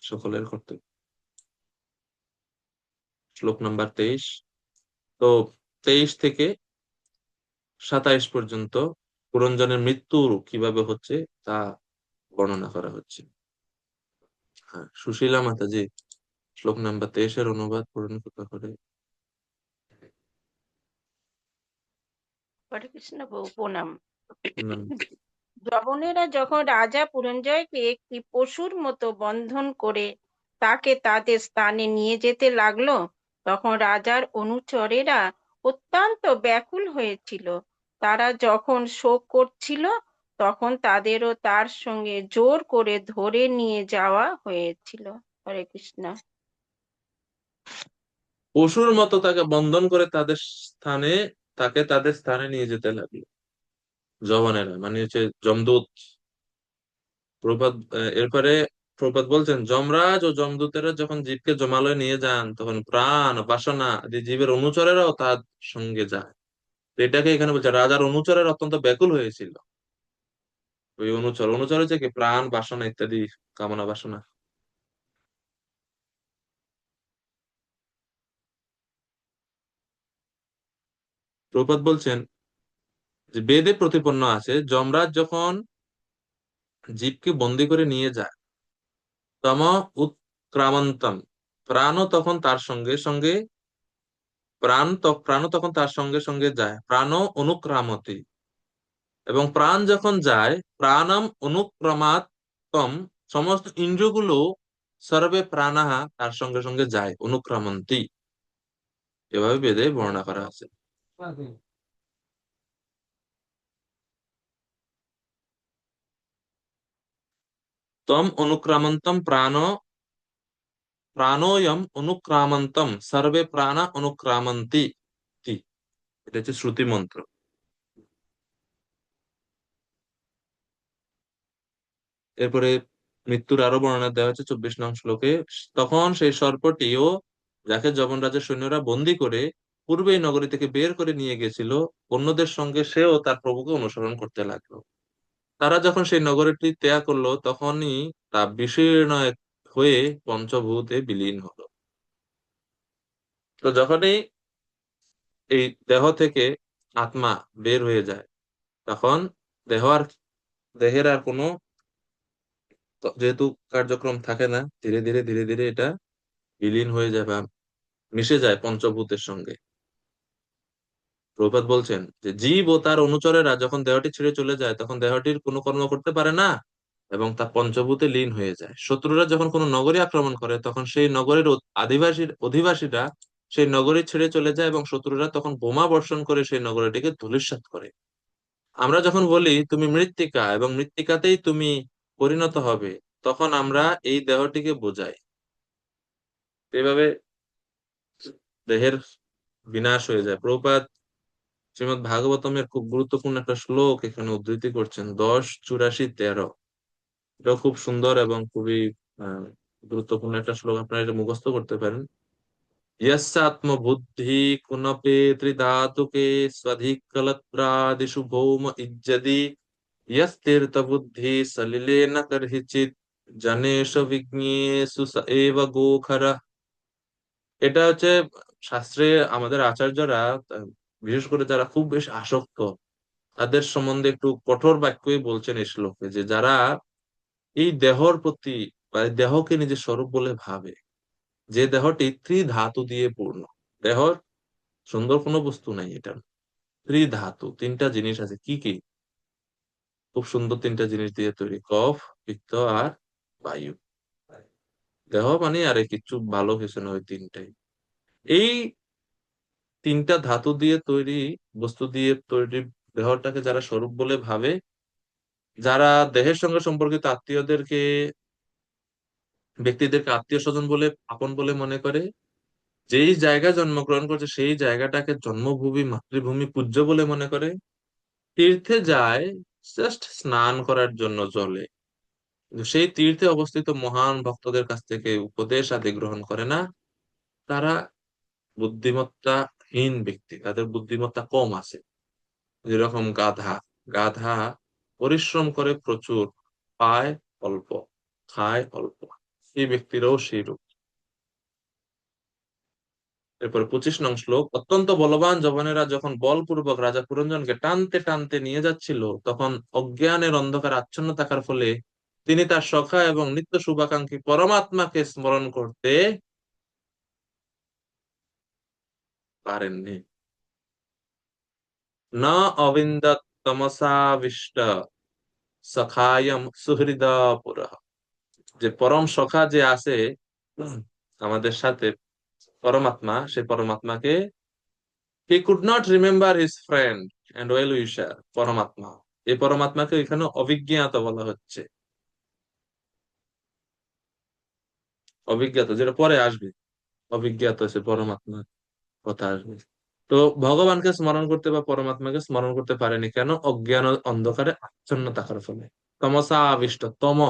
সকলের কর্তব্য। শ্লোক নাম্বার 23। তো 23 থেকে 27 পর্যন্ত পুরঞ্জনের মৃত্যু কিভাবে হচ্ছে তা বর্ণনা করা হচ্ছে। হ্যাঁ, সুশীলা মাতাজি শ্লোক নাম্বার 23-এর অনুবাদ পূরণ কৃপা করে। হরে কৃষ্ণ প্রভু, প্রণাম। নাম। যবনেরা যখন রাজা পুরঞ্জয়কে একটি পশুর মতো বন্ধন করে তাকে তাদের স্থানে নিয়ে যেতে লাগলো, তখন রাজার অনুচরেরা অত্যন্ত ব্যাকুল হয়েছিল। তারা যখন শোক করছিল তখন তাদেরও তার সঙ্গে জোর করে ধরে নিয়ে যাওয়া হয়েছিল। হরে কৃষ্ণ। পশুর মতো তাকে বন্ধন করে তাদের স্থানে নিয়ে যেতে লাগলো জবানেরা, মানে হচ্ছে যমদূত। এরপরে প্রপাত বলছেন যমরাজ ও যমদূতেরা যখন জীবকে জমালয়ে নিয়ে যান তখন প্রাণ বাসনা আদি জীবের অনুচরেরাও তার সঙ্গে যায়। তো এটাকে এখানে বলছে রাজার অনুচরের অত্যন্ত ব্যাকুল হয়েছিল। ওই অনুচর হচ্ছে কি প্রাণ বাসনা ইত্যাদি কামনা বাসনা। প্রপাত বলছেন যে বেদে প্রতিপন্ন আছে যমরাজ যখন জীবকে বন্দি করে নিয়ে যায় তম উৎক্রামন্তম, প্রাণও তখন তার সঙ্গে সঙ্গে প্রাণ তখন তার সঙ্গে সঙ্গে যায়, প্রাণ অনুক্রামতি, এবং প্রাণ যখন যায়, প্রাণম অনুক্রমাত্তম, সমস্ত ইন্দ্রিয়গুলো সর্বে প্রাণাহা তার সঙ্গে সঙ্গে যায়, অনুক্রমন্তি, এভাবে বেদে বর্ণনা করা আছে। তম অনুক্রামন্তম প্রাণোয়ম অনুক্রামন্তম সর্বে প্রাণা অনুক্রামন্তি তি। এটা হচ্ছে শ্রুতি মন্ত্র। এরপরে মৃত্যুর আরো বর্ণনা দেওয়া হচ্ছে 24 নং শ্লোকে। তখন সেই সর্পটিও, যাকে যমরাজের সৈন্যরা বন্দী করে পূর্বে এই নগরী থেকে বের করে নিয়ে গেছিল, অন্যদের সঙ্গে সেও তার প্রভুকে অনুসরণ করতে লাগলো। তারা যখন সেই নগরীটি ত্যাগ করলো, তখনই তা বিশীর্ণ হয়ে পঞ্চভূতে বিলীন হলো। তো যখনই এই দেহ থেকে আত্মা বের হয়ে যায়, তখন দেহ আর দেহের আর কোনো যেহেতু কার্যক্রম থাকে না, ধীরে ধীরে ধীরে ধীরে এটা বিলীন হয়ে যায় বা মিশে যায় পঞ্চভূতের সঙ্গে। প্রভুপাদ বলছেন যে জীব ও তার অনুচরেরা যখন দেহটি ছেড়ে চলে যায়, তখন দেহটির কোনো কর্ম করতে পারে না এবং তা পঞ্চভূতে লীন হয়ে যায়। শত্রুরা যখন কোনো নগরী আক্রমণ করে, তখন সেই নগরের অধিবাসীরা সেই নগরী ছেড়ে চলে যায় এবং শত্রুরা তখন বোমা বর্ষণ করে সেই নগরীটিকে ধূলিসাৎ করে। আমরা যখন বলি তুমি মৃত্তিকা এবং মৃত্তিকাতেই তুমি পরিণত হবে, তখন আমরা এই দেহটিকে বোঝাই। এভাবে দেহের বিনাশ হয়ে যায়। প্রভুপাদ শ্রীমদ্ ভাগবতমের খুব গুরুত্বপূর্ণ একটা শ্লোক এখানে উদ্ধৃতি করছেন, 10:84-13। এটাও খুব সুন্দর এবং খুবই আহ, গুরুত্বপূর্ণ একটা শ্লোক, আপনারা এটা মুখস্থ করতে পারেন। यस्यात्म बुद्धि कुनपे त्रिधातुके स्वधिकलत्रादिषु भौम इज्जति यस्तीर्थ बुद्धि सलिलेन कर्हिचित् जनेषु विज्ञेषु स एव गोखर। এটা হচ্ছে শাস্ত্রে আমাদের আচার্যরা, বিশেষ করে যারা খুব বেশি আসক্ত, তাদের সম্বন্ধে একটু কঠোর বাক্যই বলছেন এই শ্লোকে, যে যারা এই দেহর প্রতি বা এই দেহকে নিজের স্বরূপ বলে ভাবে, যে দেহটি ত্রিধাতু দিয়ে পূর্ণ। দেহর সুন্দর কোনো বস্তু নাই, এটা ত্রিধাতু, তিনটা জিনিস আছে। কি কি? খুব সুন্দর তিনটা জিনিস দিয়ে তৈরি, কফ, পিত্ত আর বায়ু। দেহ মানে আরে কিছু ভালো কিছু না, ওই তিনটাই। এই তিনটা ধাতু দিয়ে তৈরি, বস্তু দিয়ে তৈরি দেহটাকে যারা স্বরূপ বলে ভাবে, যারা দেহের সঙ্গে সম্পর্কিত ব্যক্তিদেরকে আত্মীয় স্বজন বলে, আপন বলে মনে করে, যেই জায়গায় জন্মগ্রহণ করছে সেই জায়গাটাকে জন্মভূমি, মাতৃভূমি, পূজ্য বলে মনে করে, তীর্থে যায় জাস্ট স্নান করার জন্য জলে, কিন্তু সেই তীর্থে অবস্থিত মহান ভক্তদের কাছ থেকে উপদেশ আদি গ্রহণ করে না, তারা বুদ্ধিমত্তাহীন ব্যক্তি, তাদের বুদ্ধিমত্তা কম আছে। যেরকম গাধা, গাধা পরিশ্রম করে প্রচুর, পায় অল্প, খায় অল্প, এই ব্যক্তিরাও সেই রূপ। এরপর 25 নং শ্লোক, অত্যন্ত বলবান যবনেরা যখন বলপূর্বক রাজা পুরঞ্জনকে টানতে টানতে নিয়ে যাচ্ছিল, তখন অজ্ঞানের অন্ধকার আচ্ছন্ন থাকার ফলে তিনি তার সখা এবং নিত্য শুভাকাঙ্ক্ষী পরমাত্মাকে স্মরণ করতে পারেননি। না অবিন্দত তমসাবিষ্ট সখায়ম সুহৃদা পুরঃ। যে পরম সখা যে আছে আমাদের সাথে, পরমাত্মা, সে পরমাত্মাকে, he could not remember his friend and well wisher, পরমাত্মা, এই পরমাত্মাকে এখানে অভিজ্ঞাত বলা হচ্ছে। অভিজ্ঞাত যেটা পরে আসবে, অভিজ্ঞাত সে পরমাত্মা কথা আসবে। তো ভগবানকে স্মরণ করতে বা পরমাত্মাকে স্মরণ করতে পারেনি কেন? অজ্ঞান ও অন্ধকারে আচ্ছন্ন থাকার ফলে। তমসা আবিষ্ট, তম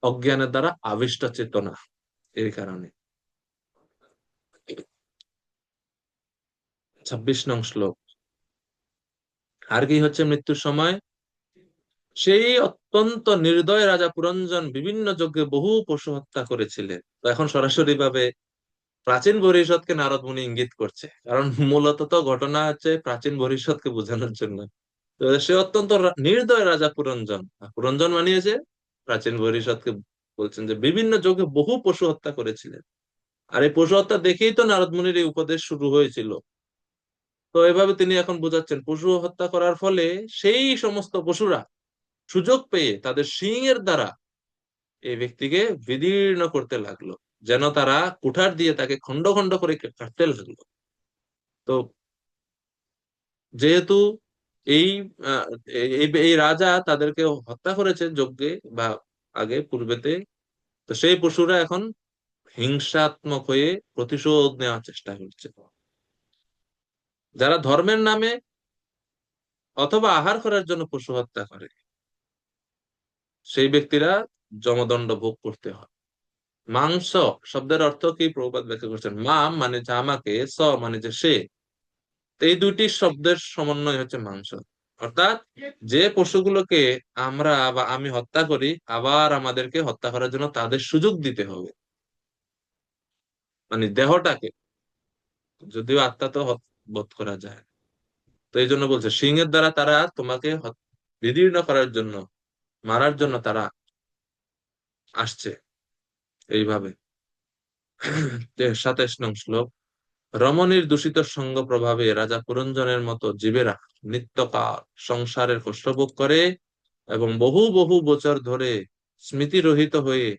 অজ্ঞানের দ্বারা আবিষ্ট চেতনা, এই কারণে। 26 নং শ্লোক, আর কি হচ্ছে মৃত্যুর সময়? সেই অত্যন্ত নির্দয় রাজা পুরঞ্জন বিভিন্ন যজ্ঞে বহু পশু হত্যা করেছিলেন। তো এখন সরাসরি ভাবে প্রাচীন ভবিষ্যৎকে নারদ মুনি ইঙ্গিত করছে, কারণ মূলত তো ঘটনা হচ্ছে প্রাচীন ভবিষ্যৎকে বোঝানোর জন্য। তো সে অত্যন্ত নির্দয় রাজা পুরঞ্জন, পুরঞ্জন মানিয়েছে প্রাচীন ভবিষ্যৎকে বলছেন যে বিভিন্ন যজ্ঞে বহু পশু হত্যা করেছিলেন। আর এই পশু হত্যা দেখেই তো নারদ মুনির এই উপদেশ শুরু হয়েছিল। তো এভাবে তিনি এখন বোঝাচ্ছেন পশু হত্যা করার ফলে সেই সমস্ত পশুরা সুযোগ পেয়ে তাদের শিংয়ের দ্বারা এই ব্যক্তিকে বিদীর্ণ করতে লাগলো, যেন তারা কুঠার দিয়ে তাকে খন্ড খন্ড করে কাটতে লাগলো। তো যেহেতু এই আহ, এই এই রাজা তাদেরকে হত্যা করেছে যজ্ঞে বা আগে পূর্বেতে, তো সেই পশুরা এখন হিংসাত্মক হয়ে প্রতিশোধ নেওয়ার চেষ্টা করছে। যারা ধর্মের নামে অথবা আহার করার জন্য পশু হত্যা করে সেই ব্যক্তিরা যমদণ্ড ভোগ করতে হয়। মাংস শব্দের অর্থ কি প্রভুপাদ ব্যাখ্যা করছেন, মা মানে যে আমাকে, স মানে যে সে, তো এই দুইটি শব্দের সমন্বয় হচ্ছে মাংস। অর্থাৎ যে পশুগুলোকে আমরা বা আমি হত্যা করি, আবার আমাদেরকে হত্যা করার জন্য তাদের সুযোগ দিতে হবে, মানে দেহটাকে, যদিও আত্মা তো বধ করা যায়। তো এই জন্য বলছে সিংহের দ্বারা তারা তোমাকে বিদীর্ণ করার জন্য, মারার জন্য তারা আসছে এইভাবে। 27 নং শ্লোক। রমণীর দূষিত সঙ্গ প্রভাবে রাজা পুরঞ্জনের মতো জীবেরা নিত্যকাল সংসারের কষ্ট ভোগ করে এবং বহু বহু বছর ধরে স্মৃতিরহিত হয়ে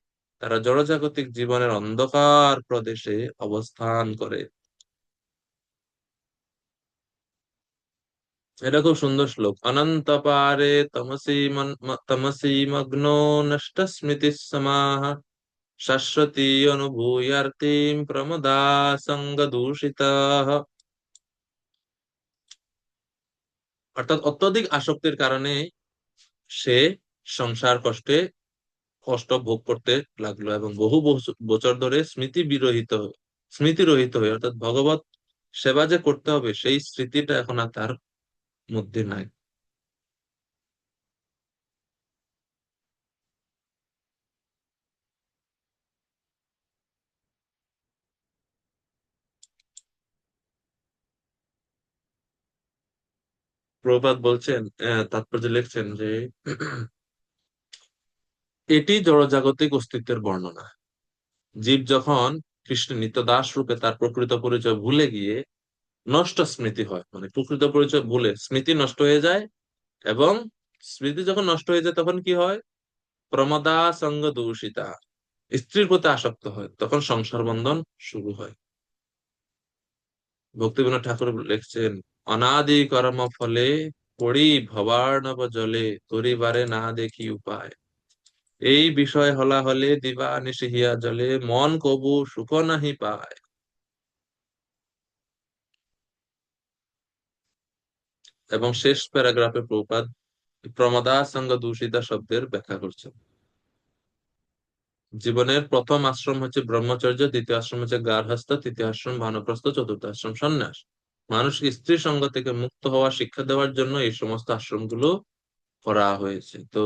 তারা জড়জাগতিক জীবনের অন্ধকার প্রদেশে অবস্থান করে। এটা খুব সুন্দর শ্লোক। অনন্ত পারে তমসি মগ্নো নষ্ট স্মৃতি সমাহ শাশ্বতী অনুভূয়ার্তিম প্রমদা সঙ্গ দূষিতা। অর্থাৎ অত্যধিক আসক্তির কারণে সে সংসার কষ্ট ভোগ করতে লাগলো এবং বহু বছর ধরে স্মৃতিরহিত হয়ে, অর্থাৎ ভগবত সেবা যে করতে হবে সেই স্মৃতিটা এখন আর তার মধ্যে নাই। প্রভুপাদ বলছেন, তাৎপর্য লিখছেন যে এটি জড়জাগতিক অস্তিত্বের বর্ণনা। জীব যখন কৃষ্ণ নিত্য দাস রূপে তার প্রকৃত পরিচয় ভুলে গিয়ে নষ্ট স্মৃতি হয়, মানে প্রকৃত পরিচয় ভুলে স্মৃতি নষ্ট হয়ে যায়, এবং স্মৃতি যখন নষ্ট হয়ে যায় তখন কি হয়, প্রমদা সঙ্গ দূষিতা, স্ত্রীর প্রতি আসক্ত হয়, তখন সংসার বন্ধন শুরু হয়। ভক্তিবিনোদ ঠাকুর লিখছেন, অনাদি কর্ম ফলে পড়ি ভবার্ণব জলে তরিবারে না দেখি উপায়, এই বিষয় হলা হলে দিবা নিশিহিয়া জলে মন কবু সুখ নাহি পায়। এবং শেষ প্যারাগ্রাফে প্রভুপাদ প্রমদা সঙ্গ দূষিতা শব্দের ব্যাখ্যা করছেন। জীবনের প্রথম আশ্রম হচ্ছে ব্রহ্মচর্য, দ্বিতীয় আশ্রম হচ্ছে গার্হস্থ্য, তৃতীয় আশ্রম বানপ্রস্থ, চতুর্থ আশ্রম সন্ন্যাস। মানুষকে স্ত্রী সঙ্গ থেকে মুক্ত হওয়া শিক্ষা দেওয়ার জন্য এই সমস্ত আশ্রমগুলো করা হয়েছে। তো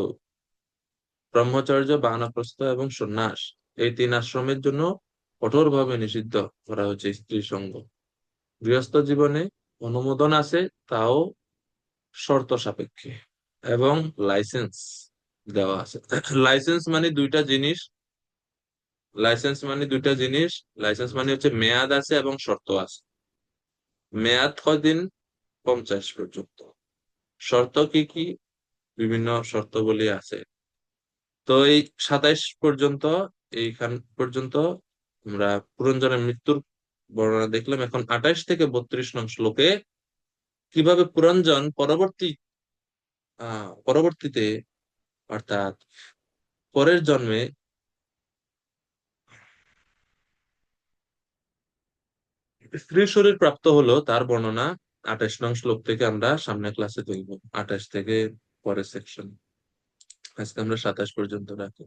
ব্রহ্মচর্য, বানপ্রস্থ এবং সন্ন্যাস, এই 3 আশ্রমের জন্য কঠোরভাবে নিষিদ্ধ করা হচ্ছে স্ত্রী সঙ্গ। গৃহস্থ জীবনে অনুমোদন আছে, তাও শর্ত সাপেক্ষে, এবং লাইসেন্স দেওয়া আছে। লাইসেন্স মানে দুইটা জিনিস, লাইসেন্স মানে দুইটা জিনিস লাইসেন্স মানে হচ্ছে মেয়াদ আছে এবং শর্ত আছে। মেয়াদ কদিন? 50 পর্যন্ত। শর্ত কি কি? বিভিন্ন শর্তাবলী আছে। তো এই 27 পর্যন্ত, এইখান পর্যন্ত আমরা পুরঞ্জনের মৃত্যুর বর্ণনা দেখলাম। এখন 28 থেকে 32 নং শ্লোকে কিভাবে পুরঞ্জন পরবর্তীতে, অর্থাৎ পরের জন্মে স্ত্রী শরীর প্রাপ্ত হলো তার বর্ণনা 28 নং শ্লোক থেকে আমরা সামনে ক্লাসে দেখবো। 28 থেকে পরের সেকশন। আজকে আমরা 27 পর্যন্ত রাখি।